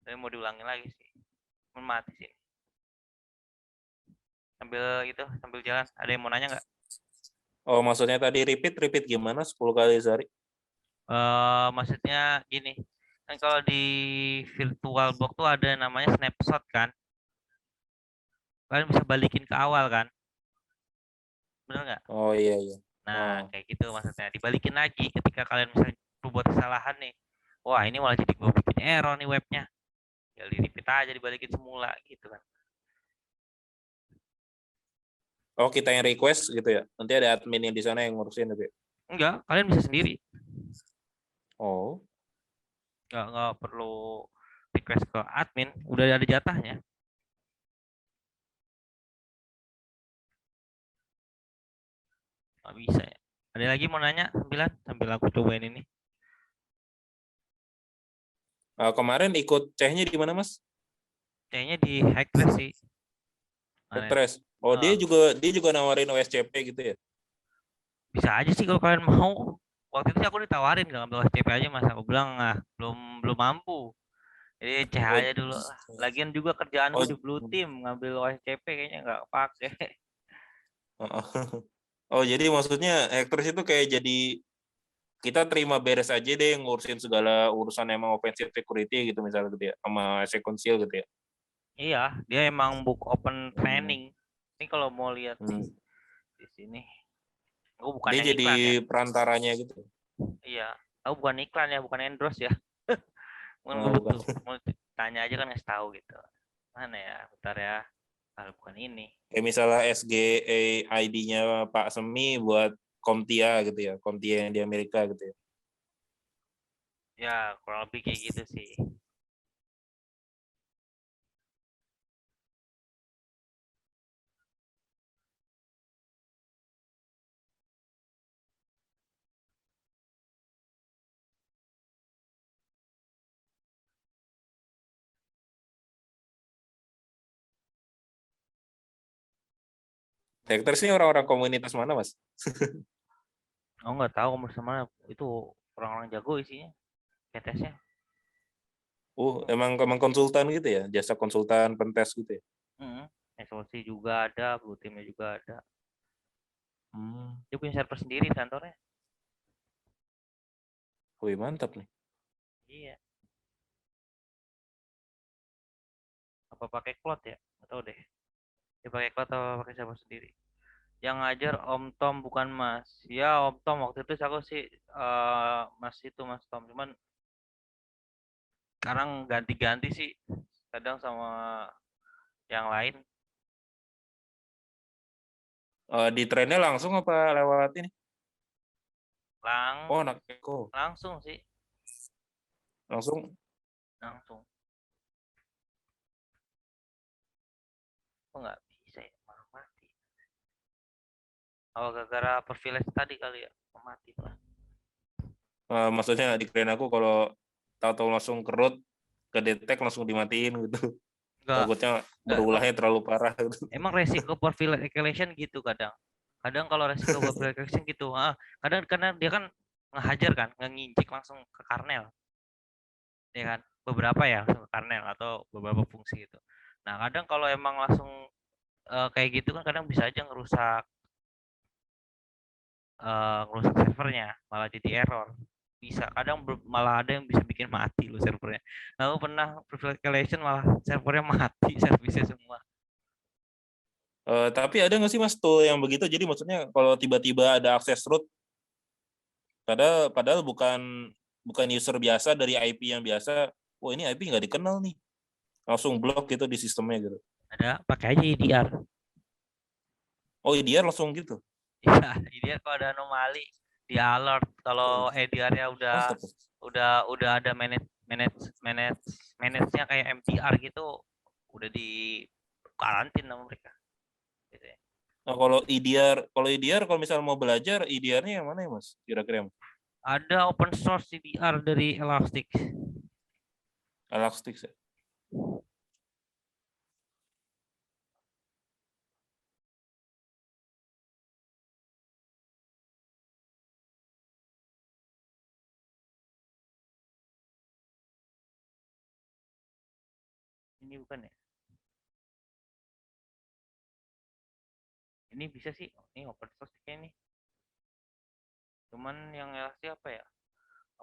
Speaker 1: Ada yang mau diulangi lagi sih. Mati sih. Sambil jalan. Ada yang mau nanya nggak?
Speaker 2: Oh maksudnya tadi repeat gimana 10 kali sehari?
Speaker 1: Maksudnya gini. Kan kalau di VirtualBox tuh ada namanya snapshot kan. Kalian bisa balikin ke awal kan? Bener nggak?
Speaker 2: Oh iya iya.
Speaker 1: Nah, kayak gitu maksudnya. Dibalikin lagi ketika kalian misalnya berbuat kesalahan nih. Wah, ini malah jadi gue bikin error nih webnya. Ya di-repeat aja, dibalikin semula gitu kan.
Speaker 2: Oh kita yang request gitu ya? Nanti ada admin yang di sana yang ngurusin gitu ya?
Speaker 1: Enggak, kalian bisa sendiri.
Speaker 2: Oh.
Speaker 1: Enggak perlu request ke admin, udah ada jatahnya. Nggak bisa ya. Ada lagi mau nanya sambil aku cobain ini.
Speaker 2: Kemarin ikut C-nya di mana Mas?
Speaker 1: Kayaknya di Hackrest sih.
Speaker 2: Hackrest. Oh dia juga nawarin OSCP gitu ya?
Speaker 1: Bisa aja sih kalau kalian mau. Waktu itu aku ditawarin nggak ngambil OSCP aja, mas. Aku bilang belum mampu. Jadi cek aja dulu. Lagian juga kerjaanku di Blue Team, ngambil OSCP kayaknya nggak pakai.
Speaker 2: Oh jadi maksudnya Hackrest itu kayak jadi kita terima beres aja deh ngurusin segala urusan emang offensive security gitu misalnya gitu ya, sama sequential gitu ya.
Speaker 1: Iya, dia emang book open training. Ini kalau mau lihat
Speaker 2: Hmm.
Speaker 1: di sini, aku bukan
Speaker 2: Dia
Speaker 1: yang
Speaker 2: jadi
Speaker 1: iklan ya.
Speaker 2: perantaranya gitu.
Speaker 1: Iya, aku bukan iklan ya, bukan endorse ya. Bukan gue
Speaker 2: Oh, bukan.
Speaker 1: butuh, mau tanya aja kan ngasih tahu gitu. Mana ya, bentar ya. Kalau bukan ini.
Speaker 2: Kayak misalnya SGA ID-nya Pak Semi buat Comtia gitu ya, Comtia yang di Amerika gitu ya.
Speaker 1: Ya, kurang lebih kayak gitu sih.
Speaker 2: Hackers ini orang-orang komunitas mana, Mas?
Speaker 1: Aku nggak tahu sama itu orang-orang jago isinya, PTS-nya.
Speaker 2: Emang konsultan gitu ya, jasa konsultan pentest gitu ya.
Speaker 1: SOC juga ada, Blue Team-nya juga ada.
Speaker 2: Hmm.
Speaker 1: Dia punya server sendiri kantornya.
Speaker 2: Wih, mantap nih.
Speaker 1: Iya. Apa pakai cloud ya? Nggak tahu deh. Dia pakai cloud atau pakai server sendiri. Yang ngajar Om Tom bukan Mas. Ya Om Tom waktu itu aku sih Mas itu Mas Tom. Cuman sekarang ganti-ganti sih. Kadang sama yang lain.
Speaker 2: Di trennya langsung apa lewat ini? Oh, anak Eko.
Speaker 1: Langsung sih.
Speaker 2: Langsung.
Speaker 1: Langsung. Kok nggak bisa ya? Malah mati. Oh gara-gara privilege tadi kali ya. Mati lah.
Speaker 2: Maksudnya di keren aku kalau tahu-tahu langsung kerut, ke detect langsung dimatiin gitu.
Speaker 1: Enggak.
Speaker 2: Takutnya berulahnya terlalu parah gitu.
Speaker 1: Emang resiko privilege escalation gitu kadang. Kadang kalau resiko privilege escalation gitu, kadang karena dia kan ngehajar kan, nginjek langsung ke kernel. Ya kan? Beberapa ya langsung ke kernel atau beberapa fungsi gitu. Nah, kadang kalau emang langsung kayak gitu kan kadang bisa aja ngerusak servernya, malah jadi error. Bisa, kadang malah ada yang bisa bikin mati lo servernya. Nah, aku pernah privilege escalation malah servernya mati, servisnya semua.
Speaker 2: Tapi ada nggak sih Mas tool yang begitu? Jadi maksudnya kalau tiba-tiba ada akses root, padahal bukan user biasa dari IP yang biasa, oh ini IP nggak dikenal nih, langsung blok gitu di sistemnya gitu.
Speaker 1: Ada, pakai aja EDR.
Speaker 2: Oh EDR langsung gitu?
Speaker 1: Iya, EDR kalau ada anomali di alert. Kalau EDR-nya
Speaker 2: Mantap.
Speaker 1: udah ada manage-nya kayak MDR gitu, udah di karantin sama mereka. Gitu ya.
Speaker 2: Nah kalau EDR kalau misalnya mau belajar EDR-nya yang mana ya Mas? Kira-kira
Speaker 1: Ada open source EDR dari Elastic.
Speaker 2: Elastic ya?
Speaker 1: Ini bukan ya? Ini bisa sih. Ini open source kayak ini. Cuman yang Elastic apa ya?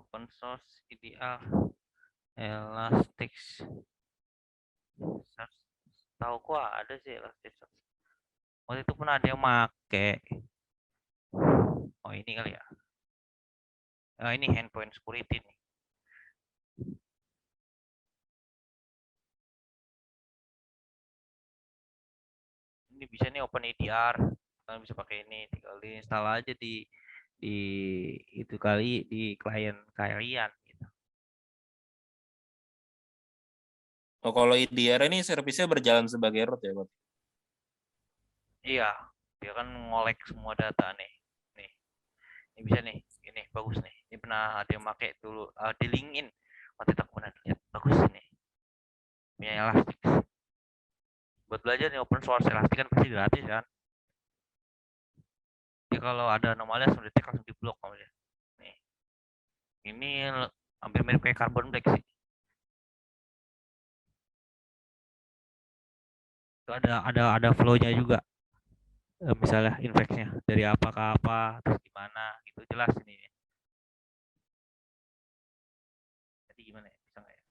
Speaker 1: Open source EDR Elastic. Tahu kok ada sih Elastic. Waktu itu pernah ada yang make. Oh ini kali ya. Ini endpoint security nih. Ini bisa nih open EDR. Kalian bisa pakai ini. Tinggal diinstal aja di itu kali di klien kalian. Gitu.
Speaker 2: Oh kalau EDR ini servisnya berjalan sebagai root ya Pak?
Speaker 1: Iya, dia kan ngolek semua data nih. Nih, ini bisa nih. Ini bagus nih. Ini pernah ada yang pakai dulu di LinkedIn. Waktu itu aku pernah lihat bagus nih. Punya Elastic. Buat belajar nih open source Elastic kan pasti gratis kan. Jadi kalau ada anomali langsung detek langsung diblok sama dia. Nih. Ini hampir mirip kayak Carbon Black sih. Itu ada flow-nya juga. Misalnya infeksinya dari apa ke apa terus gimana gitu jelas ini. gimana ya? Bisa nggak ya?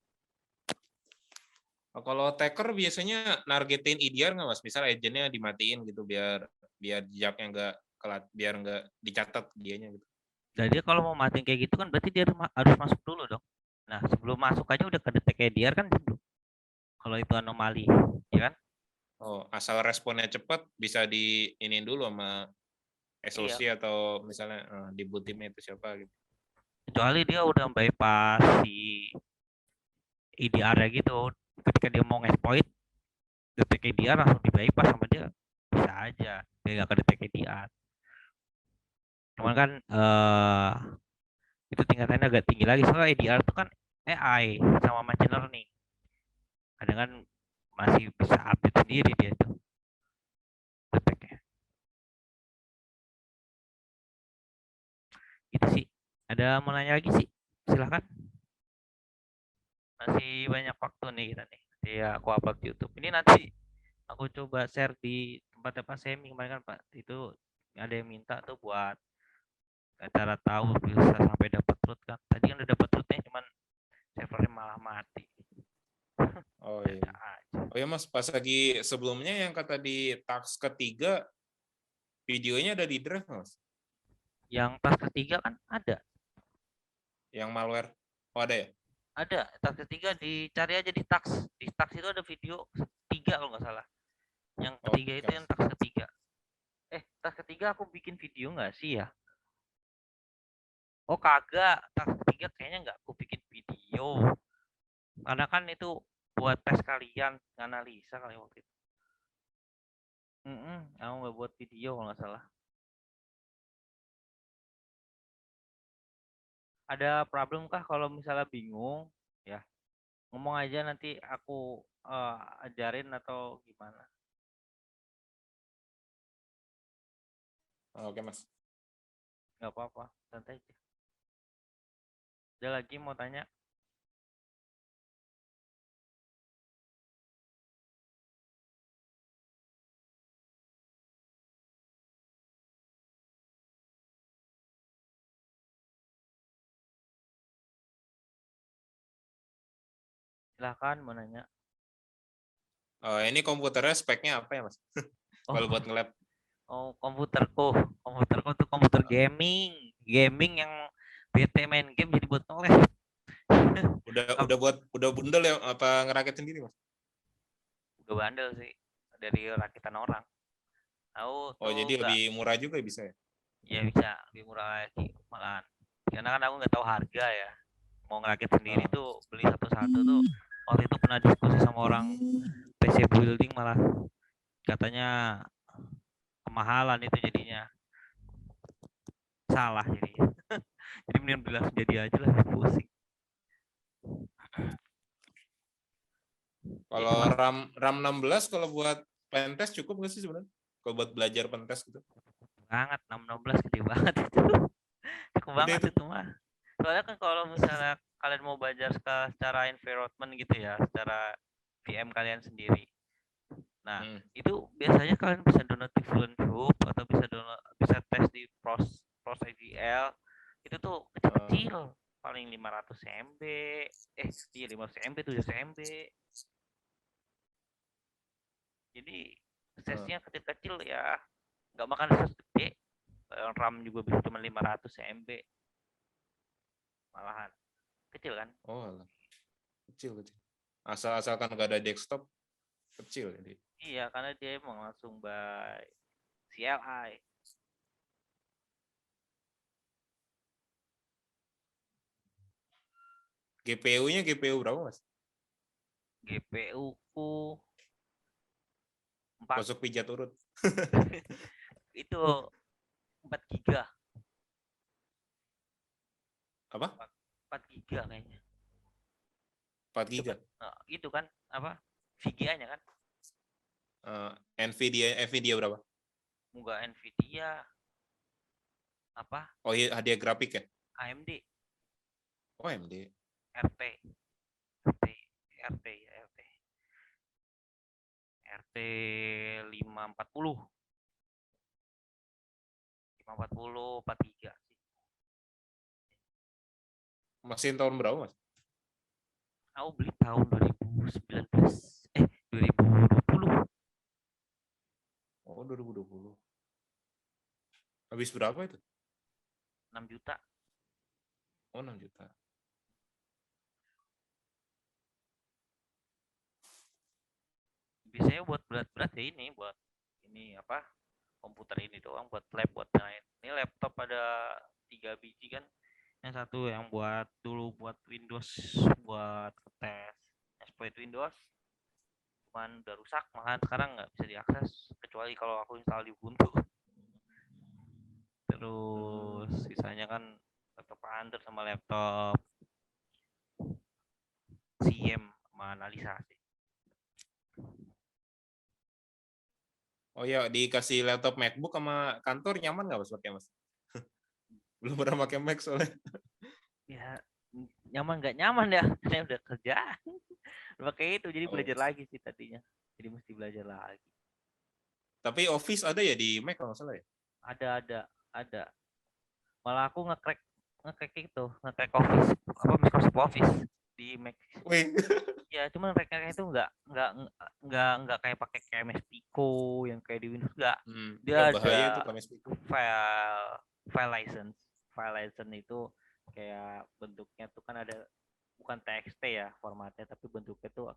Speaker 2: Kalau attacker biasanya nargetin EDR nggak mas? Misal agentnya dimatiin gitu biar jejaknya nggak biar nggak dicatat dianya gitu.
Speaker 1: Jadi kalau mau matiin kayak gitu kan berarti dia harus masuk dulu dong. Nah sebelum masuk aja udah kedetek EDR kan dulu. Kalau itu anomali, ya kan?
Speaker 2: Oh, asal responnya cepat bisa diinin dulu sama
Speaker 1: Iya.
Speaker 2: SOC atau misalnya di boot timnya itu siapa gitu.
Speaker 1: Kecuali dia udah bypass si EDR-nya gitu. Ketika dia mau exploit, detek EDR langsung di bypass sama dia. Bisa aja. Dia nggak kedetek EDR. Cuman kan itu tingkatannya agak tinggi lagi. Soalnya EDR itu kan AI sama machine learning. Kadang kan masih bisa update sendiri dia tuh deteknya. Itu sih. Ada mau nanya lagi sih? Silahkan. Masih banyak waktu nih kita nih. Nanti aku upload di YouTube. Ini nanti aku coba share di tempatnya Pak Semi kemarin kan Pak. Itu ada yang minta tuh buat cara tahu bisa sampai dapat root kan. Tadi kan udah dapat rootnya cuman servernya malah mati.
Speaker 2: Oh iya.
Speaker 1: Ada aja.
Speaker 2: Oh ya mas, pas lagi sebelumnya yang kata di task ketiga videonya ada di drive mas?
Speaker 1: Yang tas ketiga kan ada.
Speaker 2: Yang malware? Oh ada ya?
Speaker 1: Ada. Tas ketiga dicari aja di tax. Di tax itu ada video 3 kalau nggak salah. Yang
Speaker 2: Oh,
Speaker 1: ketiga itu yang tax ketiga. Tas ketiga aku bikin video nggak sih ya? Oh kagak, tas ketiga kayaknya nggak aku bikin video. Karena kan itu buat tes kalian, analisa kali waktu itu. Aku nggak buat video kalau nggak salah. Ada problem kah kalau misalnya bingung? Ya, ngomong aja nanti aku ajarin atau gimana.
Speaker 2: Oke mas.
Speaker 1: Nggak apa-apa, santai aja. Ada lagi mau tanya? Silahkan mau nanya.
Speaker 2: Ini komputernya speknya apa ya mas? Kalau buat nge-lab.
Speaker 1: Oh, komputerku tuh komputer gaming yang bete main game jadi buat ngeles.
Speaker 2: Udah bundel ya apa ngerakit sendiri mas?
Speaker 1: Udah bandel sih dari rakitan orang. Aku
Speaker 2: Oh
Speaker 1: tuh
Speaker 2: jadi
Speaker 1: nggak,
Speaker 2: lebih murah juga bisa ya?
Speaker 1: ya bisa lebih murah lagi malahan. Karena kan aku nggak tahu harga ya. Mau ngerakit sendiri tuh beli satu-satu tuh. Waktu itu pernah diskusi sama orang PC building malah katanya kemahalan itu jadinya. Salah jadinya. Jadi mending beli langsung jadi aja lah pusing.
Speaker 2: Kalau RAM 16 kalau buat pentest cukup nggak sih sebenarnya? Kalau buat belajar pentest gitu?
Speaker 1: Banget 616 gede banget itu. Cukup
Speaker 2: Gede
Speaker 1: banget
Speaker 2: itu.
Speaker 1: itu mah. Soalnya kan kalau misalnya kalian mau belajar secara environment gitu ya, secara VM kalian sendiri. Nah, itu biasanya kalian bisa download di Fluent Hub atau bisa tes di Pros IGL. Itu tuh kecil-kecil, paling 500 MB. Iya 500 MB, 700 MB. Jadi sesnya kecil-kecil ya, nggak makan resource gede. RAM juga bisa cuma 500 MB. Malahan kecil kan?
Speaker 2: Oh, alah. Kecil. Asalkan nggak ada desktop, kecil jadi.
Speaker 1: Iya, karena dia emang langsung by CLI.
Speaker 2: GPU-nya GPU berapa mas?
Speaker 1: GPU ku 4
Speaker 2: Masuk pijat urut.
Speaker 1: itu 4 giga.
Speaker 2: Apa?
Speaker 1: 4 giga kayaknya.
Speaker 2: 4 giga.
Speaker 1: Itu kan apa? VGA-nya kan?
Speaker 2: Nvidia berapa?
Speaker 1: Enggak Nvidia. Apa?
Speaker 2: Oh iya, hadiah grafik ya?
Speaker 1: AMD.
Speaker 2: Oh AMD.
Speaker 1: RT. RT. RT ya RT. RT 540. 540 43 sih.
Speaker 2: Mesin tahun berapa mas?
Speaker 1: Aku beli tahun 2019. 2020.
Speaker 2: Oh, 2020. Habis berapa itu?
Speaker 1: 6 juta.
Speaker 2: Oh, 6 juta.
Speaker 1: Biasanya buat berat-berat ya ini, buat ini apa? Komputer ini doang, buat lab, buat main. Ini laptop ada 3 biji kan. Yang satu yang buat dulu buat Windows, buat tes exploit Windows. Cuman udah rusak, malahan sekarang nggak bisa diakses kecuali kalau aku install di Ubuntu. Terus sisanya kan laptop under sama laptop SIEM sama analisa sih.
Speaker 2: Oh ya, dikasih laptop MacBook sama kantor nyaman nggak Mas pakai Mas? Belum pernah pakai Mac soalnya.
Speaker 1: Ya nyaman nggak nyaman ya, saya udah kerjaan pakai itu, jadi
Speaker 2: Oh.
Speaker 1: belajar lagi sih tadinya, jadi mesti belajar lagi.
Speaker 2: Tapi Office ada ya di Mac kalau nggak salah ya?
Speaker 1: Ada, malah aku nge-crack nge-crack Office, apa, Microsoft Office di Mac.
Speaker 2: Wih.
Speaker 1: Ya cuman mereka itu nggak kayak pakai MS Pico yang kayak di Windows, nggak. Dia
Speaker 2: Ya, bahaya itu
Speaker 1: ada
Speaker 2: MS Pico.
Speaker 1: file license itu kayak bentuknya tuh kan ada, bukan TXT ya formatnya, tapi bentuknya tuh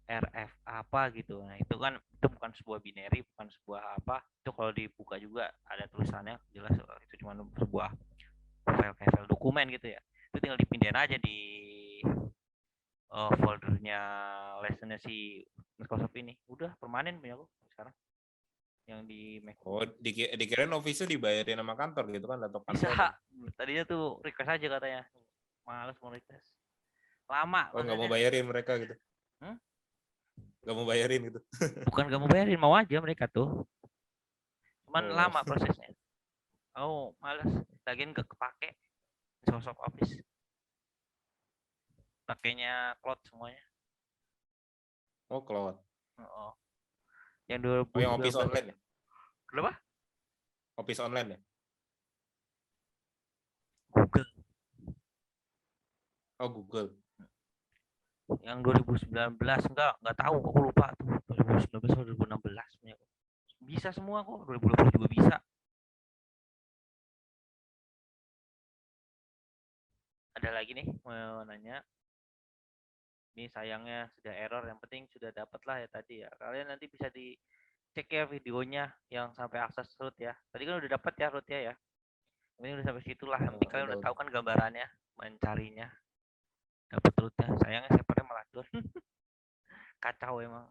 Speaker 1: RF apa gitu. Nah itu kan itu bukan sebuah binary, bukan sebuah apa, itu kalau dibuka juga ada tulisannya jelas itu cuma sebuah file dokumen gitu ya. Itu tinggal dipindahin aja di foldernya license si Microsoft ini, udah permanen punya aku sekarang yang di Mac.
Speaker 2: Oh, dikirain Office dibayarin sama kantor gitu kan, atau
Speaker 1: Bisa,
Speaker 2: kantor.
Speaker 1: tadinya tuh request aja katanya, males mau request, lama
Speaker 2: Oh, nggak mau
Speaker 1: maksudnya.
Speaker 2: bayarin mereka gitu. Nggak mau bayarin gitu.
Speaker 1: Bukan gak mau bayarin, mau aja mereka tuh, cuman
Speaker 2: Oh.
Speaker 1: lama prosesnya. Oh males, lagian gak kepake Microsoft Office, pakainya cloud semuanya.
Speaker 2: Oh, cloud.
Speaker 1: Oh, yang
Speaker 2: Oh, yang Office
Speaker 1: 2019.
Speaker 2: online ya?
Speaker 1: Kenapa?
Speaker 2: Office online ya?
Speaker 1: Google.
Speaker 2: Oh, Google.
Speaker 1: Yang 2019 enggak tahu, aku lupa tuh 2019 atau 2016 punya. Bisa semua kok, 2020 juga bisa. Ada lagi nih mau nanya. Ini sayangnya sudah error, yang penting sudah dapat lah ya tadi ya. Kalian nanti bisa dicek ya videonya yang sampai akses root ya. Tadi kan udah dapat ya rootnya ya. Ini udah sampai situ lah. Nanti kalian udah tahu kan gambarannya, mencarinya, dapat rootnya. Sayangnya servernya malah down. Kacau emang.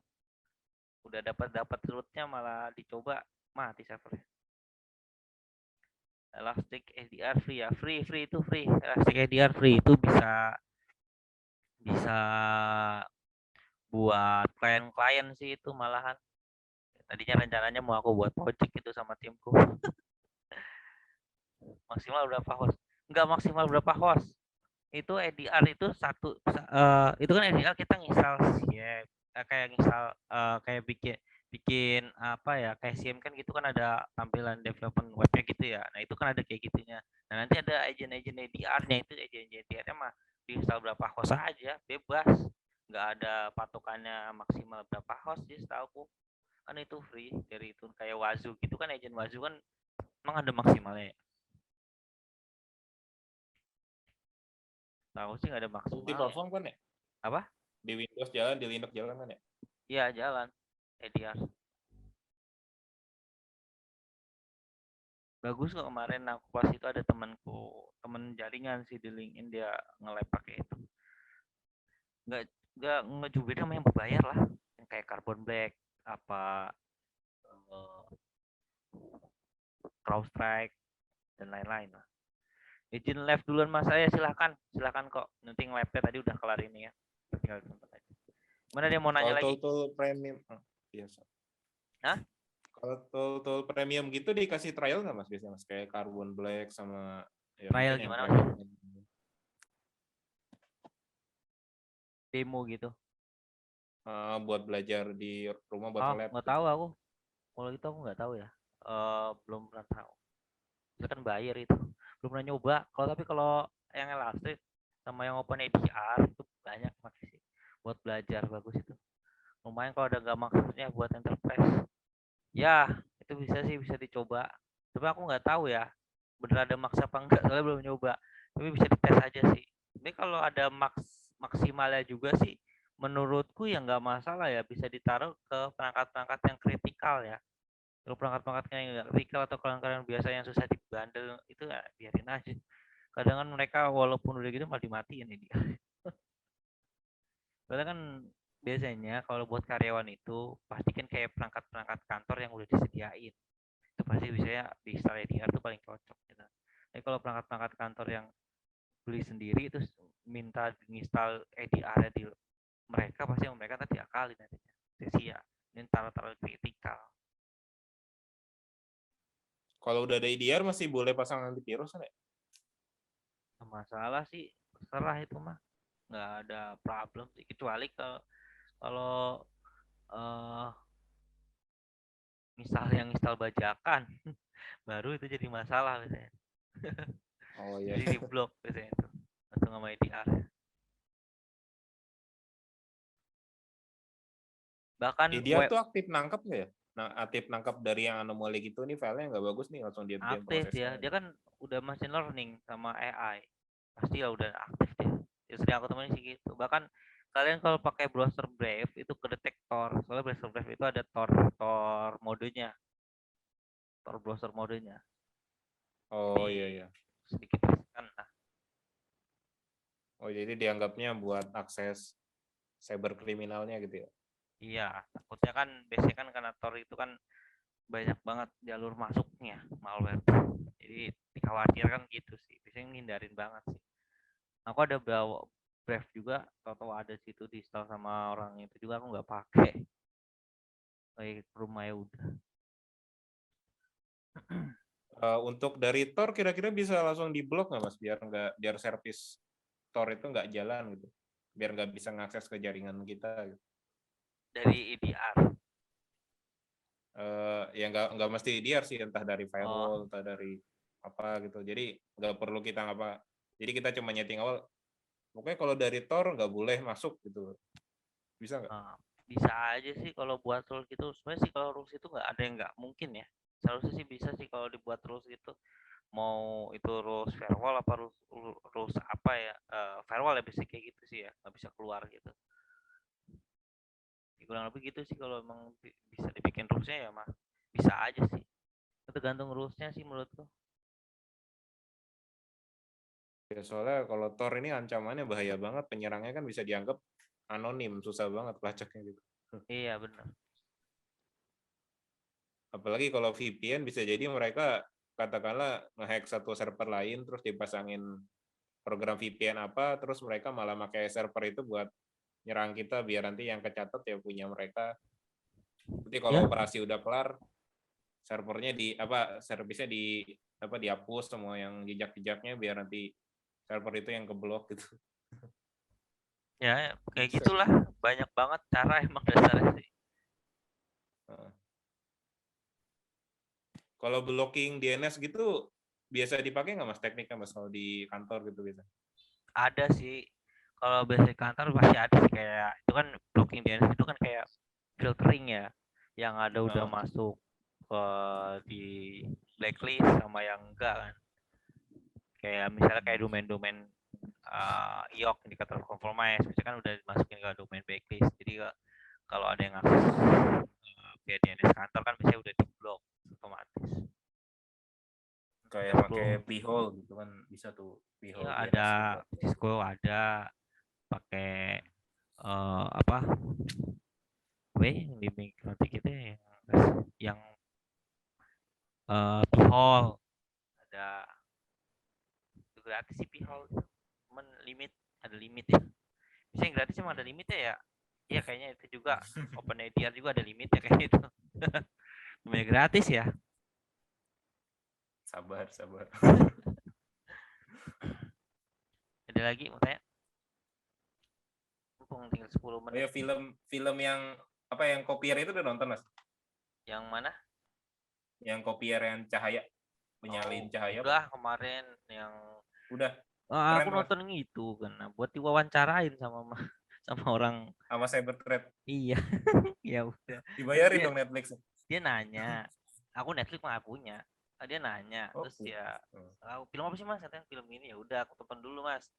Speaker 1: Udah dapat rootnya malah dicoba mati servernya. Elastic ADR free ya, free itu free. Elastic ADR free itu bisa buat klien-klien sih itu malahan. Tadinya rencananya mau aku buat project itu sama timku. Maksimal berapa host? Enggak maksimal berapa host. Itu ADR itu itu kan ADR kita nginstal ya, kayak nginstal kayak bikin bikin apa ya, kayak SIEM kan gitu kan, ada tampilan development webnya gitu ya. Nah itu kan ada kayak gitunya. Nah nanti ada agent ADR-nya, itu agent ADR-nya mah diinstal berapa host aja, bebas, nggak ada patokannya maksimal berapa host sih setahu kan. Itu free dari itu, kayak Wazoo gitu kan, agent Wazoo kan emang ada maksimalnya ya? Tahu sih nggak ada
Speaker 2: Multi
Speaker 1: maksimalnya.
Speaker 2: platform kan ya?
Speaker 1: Apa?
Speaker 2: Di Windows jalan, di Linux jalan kan ya?
Speaker 1: Iya jalan ADR. Bagus kok, kemarin aku pas itu ada temen jaringan sih di LinkedIn, dia nge-lab pakai itu. Nggak juga beda sama yang berbayar lah, yang kayak Carbon Black apa CrowdStrike dan lain-lain lah. Izin live duluan mas saya, silahkan kok, nanti nge-labnya tadi udah kelar ini ya, tinggal tonton aja. Mana dia mau nanya lagi?
Speaker 2: Tool premium biasa.
Speaker 1: Hah?
Speaker 2: Kalau tool premium gitu dikasih trial nggak mas biasanya mas, kayak Carbon Black sama ya,
Speaker 1: Trial
Speaker 2: mungkin yang
Speaker 1: gimana,
Speaker 2: premium.
Speaker 1: Demo gitu?
Speaker 2: Buat belajar di rumah buat lab.
Speaker 1: Nggak
Speaker 2: gitu.
Speaker 1: tahu aku, kalau gitu aku nggak tahu ya. Belum pernah tahu. Itu kan bayar itu, belum pernah nyoba. Tapi kalau yang Elastic sama yang OpenADR itu banyak buat belajar bagus itu. Lumayan kalau ada nggak maksudnya buat enterprise. Ya, itu bisa dicoba. Tapi aku nggak tahu ya, bener ada maks apa enggak, soalnya belum nyoba. Tapi bisa dites aja sih. Tapi kalau ada maksimalnya juga sih, menurutku ya nggak masalah ya, bisa ditaruh ke perangkat-perangkat yang kritikal ya. Kalau perangkat-perangkat yang nggak kritikal atau perangkat yang biasa yang susah dibandel itu ya biarin aja. Kadang kan mereka walaupun udah gitu malah dimatiin ini dia. Soalnya kan biasanya kalau buat karyawan itu pasti kan kayak perangkat-perangkat kantor yang udah disediain. Itu pasti biasanya di install EDR itu paling cocok gitu. Tapi kalau perangkat-perangkat kantor yang beli sendiri terus minta install EDR di mereka pasti mereka nanti akalin nantinya. Sia, ini taruh-taruh kritikal.
Speaker 2: Kalau udah ada EDR masih boleh pasang antivirus kan ya?
Speaker 1: Masalah sih terserah itu mah, nggak ada problem sih, kecuali kalau misal yang install bajakan baru itu jadi masalah biasanya.
Speaker 2: Oh iya.
Speaker 1: Jadi di blok biasanya itu langsung sama EDR. Bahkan
Speaker 2: EDR
Speaker 1: web
Speaker 2: tuh aktif nangkep nggak ya? Nah, aktif nangkap dari yang anomali gitu nih, filenya nggak bagus nih, langsung dia
Speaker 1: aktif
Speaker 2: prosesnya.
Speaker 1: ya, dia kan udah machine learning sama AI, pasti lah udah aktif dia. Ya sering aku temuin sih gitu. Bahkan kalian kalau pakai browser Brave itu ke detektor, soalnya browser Brave itu ada Tor modenya, Tor browser modenya.
Speaker 2: Oh
Speaker 1: Jadi
Speaker 2: iya iya.
Speaker 1: sedikit riskan lah.
Speaker 2: Oh jadi dianggapnya buat akses cyber kriminalnya gitu ya?
Speaker 1: Iya, takutnya kan biasanya kan karena Tor itu kan banyak banget jalur masuknya malware. Jadi dikhawatirkan gitu sih. Biasanya ngindarin banget sih. Aku ada bawa Brave juga, tahu ada situ di install sama orang itu juga aku nggak pakai. Kayak rumah ya udah.
Speaker 2: Untuk dari Tor kira-kira bisa langsung diblok nggak Mas, biar service Tor itu nggak jalan gitu, biar nggak bisa ngakses ke jaringan kita gitu.
Speaker 1: Dari EDR.
Speaker 2: Ya nggak mesti EDR sih, entah dari
Speaker 1: Oh,
Speaker 2: firewall, entah dari apa gitu. Jadi nggak perlu kita ngapa. Jadi kita cuma nyeting awal. Pokoknya kalau dari Tor nggak boleh masuk gitu. Bisa nggak?
Speaker 1: bisa aja sih kalau buat rules gitu. Sebenarnya sih kalau rules itu nggak ada yang nggak mungkin ya. Seharusnya sih bisa sih kalau dibuat rules gitu. Mau itu rules firewall apa rules apa ya, firewall ya bisa kayak gitu sih ya, nggak bisa keluar gitu. Ya, kurang lebih gitu sih kalau emang bisa dibikin rulesnya ya mah bisa aja sih, tergantung rulesnya sih menurutku.
Speaker 2: Ya soalnya kalau Tor ini ancamannya bahaya banget, penyerangnya kan bisa dianggap anonim, susah banget pelacaknya gitu.
Speaker 1: Iya benar.
Speaker 2: Apalagi kalau VPN bisa jadi mereka katakanlah ngehack satu server lain terus dipasangin program VPN apa, terus mereka malah pakai server itu buat nyerang kita biar nanti yang kecatat ya punya mereka. Nanti kalau
Speaker 1: Ya,
Speaker 2: operasi udah kelar, servernya servisnya dihapus semua yang jejak-jejaknya biar nanti server itu yang keblok gitu.
Speaker 1: ya kayak
Speaker 2: Bisa.
Speaker 1: gitulah, banyak banget cara emang dasarnya sih.
Speaker 2: Kalau blocking DNS gitu biasa dipakai nggak Mas, tekniknya Mas, kalau di kantor gitu biasa?
Speaker 1: Ada sih, kalau basic kantor pasti ada sih, kayak itu kan blocking DNS itu kan kayak filtering ya, yang ada udah masuk ke di blacklist sama yang enggak kan. Kayak misalnya kayak domain-domain IOC indikator compromise biasanya kan udah dimasukin ke domain blacklist. Jadi kalau ada yang akses via DNS kantor kan biasanya udah diblok otomatis.
Speaker 2: Kayak pakai p-hole gitu kan bisa tuh, p-hole
Speaker 1: Ya
Speaker 2: DNS
Speaker 1: ada
Speaker 2: gitu.
Speaker 1: Cisco, ada pakai apa yang di Mikrotik itu yang p-hole ada, itu gratis sih p-hole, cuman ada limit ya. Bisa yang gratis emang ada limitnya ya. Iya kayaknya itu juga OpenADR juga ada limitnya kayak itu. Namanya gratis ya.
Speaker 2: Sabar.
Speaker 1: Ada lagi mau tanya? Mumpung tinggal 10
Speaker 2: Oh ya,
Speaker 1: menit.
Speaker 2: film yang apa yang Copier itu udah nonton Mas?
Speaker 1: Yang mana?
Speaker 2: Yang Copier yang cahaya, menyalin cahaya
Speaker 1: Udah kemarin yang
Speaker 2: udah
Speaker 1: aku
Speaker 2: keren Mas.
Speaker 1: nonton itu kan buat diwawancarain sama sama orang.
Speaker 2: Sama Cyberthread.
Speaker 1: Iya. Ya udah.
Speaker 2: Dibayarin
Speaker 1: Iya.
Speaker 2: dong Netflix.
Speaker 1: Dia nanya, aku Netflix mah nggak punya. Dia nanya,
Speaker 2: Oh,
Speaker 1: terus dia,
Speaker 2: hmm.
Speaker 1: film apa sih mas? Katanya film ini. Ya udah, aku tonton dulu mas.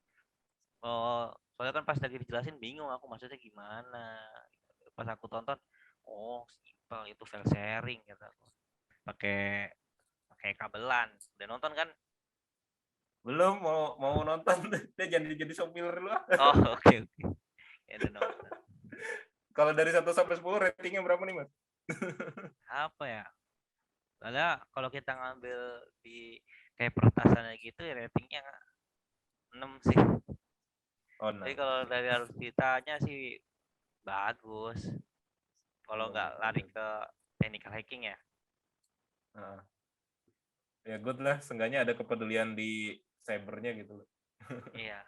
Speaker 1: Oh, soalnya kan pas lagi dijelasin bingung aku maksudnya gimana. Pas aku tonton, oh simpel itu file sharing kata aku. Pakai pakai kabelan. Udah nonton kan?
Speaker 2: Belum mau nonton. Dia jadi sopir dulu.
Speaker 1: Oh, oke. Ya udah nonton.
Speaker 2: Kalau dari 1 sampai 10 ratingnya berapa nih, Mas?
Speaker 1: Apa ya? Soalnya kalau kita ngambil di kayak peretasannya gitu ya ratingnya 6 sih.
Speaker 2: Oh,
Speaker 1: Tapi
Speaker 2: 6.
Speaker 1: kalau dari harus kitanya sih bagus. Kalau nggak lari ke technical hacking ya.
Speaker 2: Ya good lah, seenggaknya ada kepedulian di cybernya gitu loh.
Speaker 1: Iya.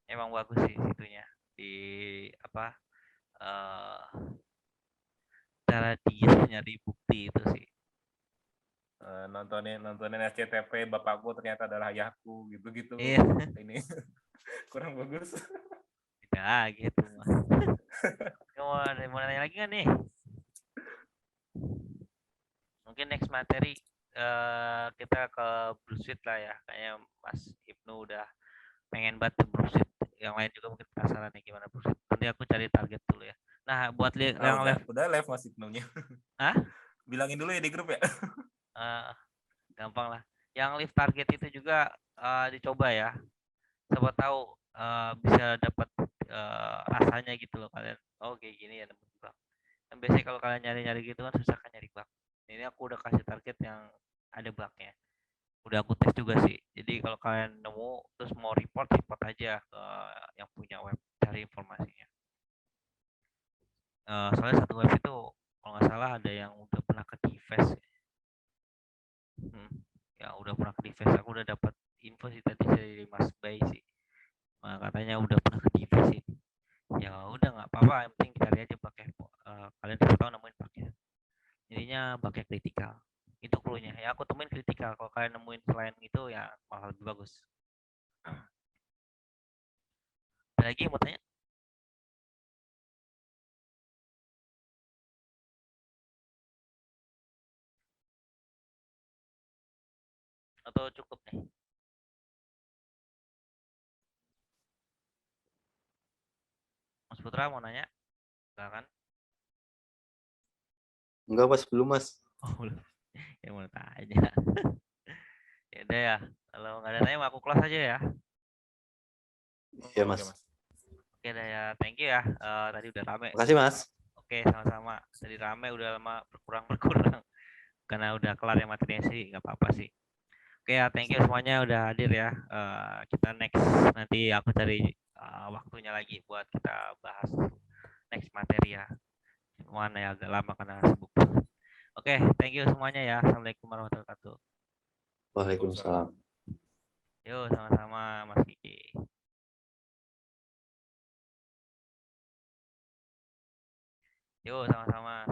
Speaker 1: Emang bagus sih situnya. Di apa? Cara dia nyari bukti itu sih.
Speaker 2: Nontonin SCTV bapakku ternyata adalah ayahku gitu-gitu.
Speaker 1: Iya.
Speaker 2: Ini kurang bagus.
Speaker 1: Tidak gitu mah. Mau nanya lagi nggak nih? Mungkin next materi kita ke Blue Suite lah ya. Kayaknya Mas Ibnu udah pengen banget Blue Suite. Yang lain juga mungkin penasaran nih gimana Blue Suite. Nanti aku cari target dulu ya. Nah, buat yang
Speaker 2: udah live Mas Ibnu-nya.
Speaker 1: Hah?
Speaker 2: Bilangin dulu ya di grup ya.
Speaker 1: Gampang lah. Yang live target itu juga dicoba ya. Siapa tahu bisa dapat rasanya gitu loh kalian. Oh kayak gini ya nemu bug. Dan biasanya kalau kalian nyari-nyari gitu kan susah kan nyari bug. Ini aku udah kasih target yang ada bugnya. Udah aku tes juga sih. Jadi kalau kalian nemu terus mau report aja ke yang punya web cari informasinya. Soalnya satu web itu kalau nggak salah ada yang udah pernah ke device. Ya udah pernah ke device. Aku udah dapat info sih tadi dari Mas Bay sih. Nah, katanya udah pernah ke device ini. Ya udah nggak apa-apa. Yang penting cari aja pakai. Kalian bisa tahu nemuin pakai. Jadinya pakai kritikal. Itu clue-nya. Ya aku temuin kritikal. Kalau kalian nemuin selain itu ya malah lebih bagus. Ada lagi yang mau tanya? Atau cukup nih? Mas Putra mau nanya? Enggak kan?
Speaker 4: Enggak mas, belum mas.
Speaker 1: Oh belum. Ya mau tanya. Ya udah ya. Kalau nggak ada tanya aku kelas aja ya.
Speaker 4: Iya mas.
Speaker 1: Oke dah ya. Thank you ya. Tadi udah rame.
Speaker 4: Makasih mas.
Speaker 1: Oke sama-sama. Tadi rame udah lama berkurang. Karena udah kelar ya materinya sih. Nggak apa-apa sih. Oke ya. Thank you semuanya udah hadir ya. Kita next. Nanti aku cari waktunya lagi buat kita bahas next materi ya. Cuman ya agak lama karena sibuk. Oke, thank you semuanya ya. Assalamualaikum warahmatullahi wabarakatuh.
Speaker 4: Waalaikumsalam.
Speaker 1: Yuk sama-sama Mas Kiki. Yuk sama-sama.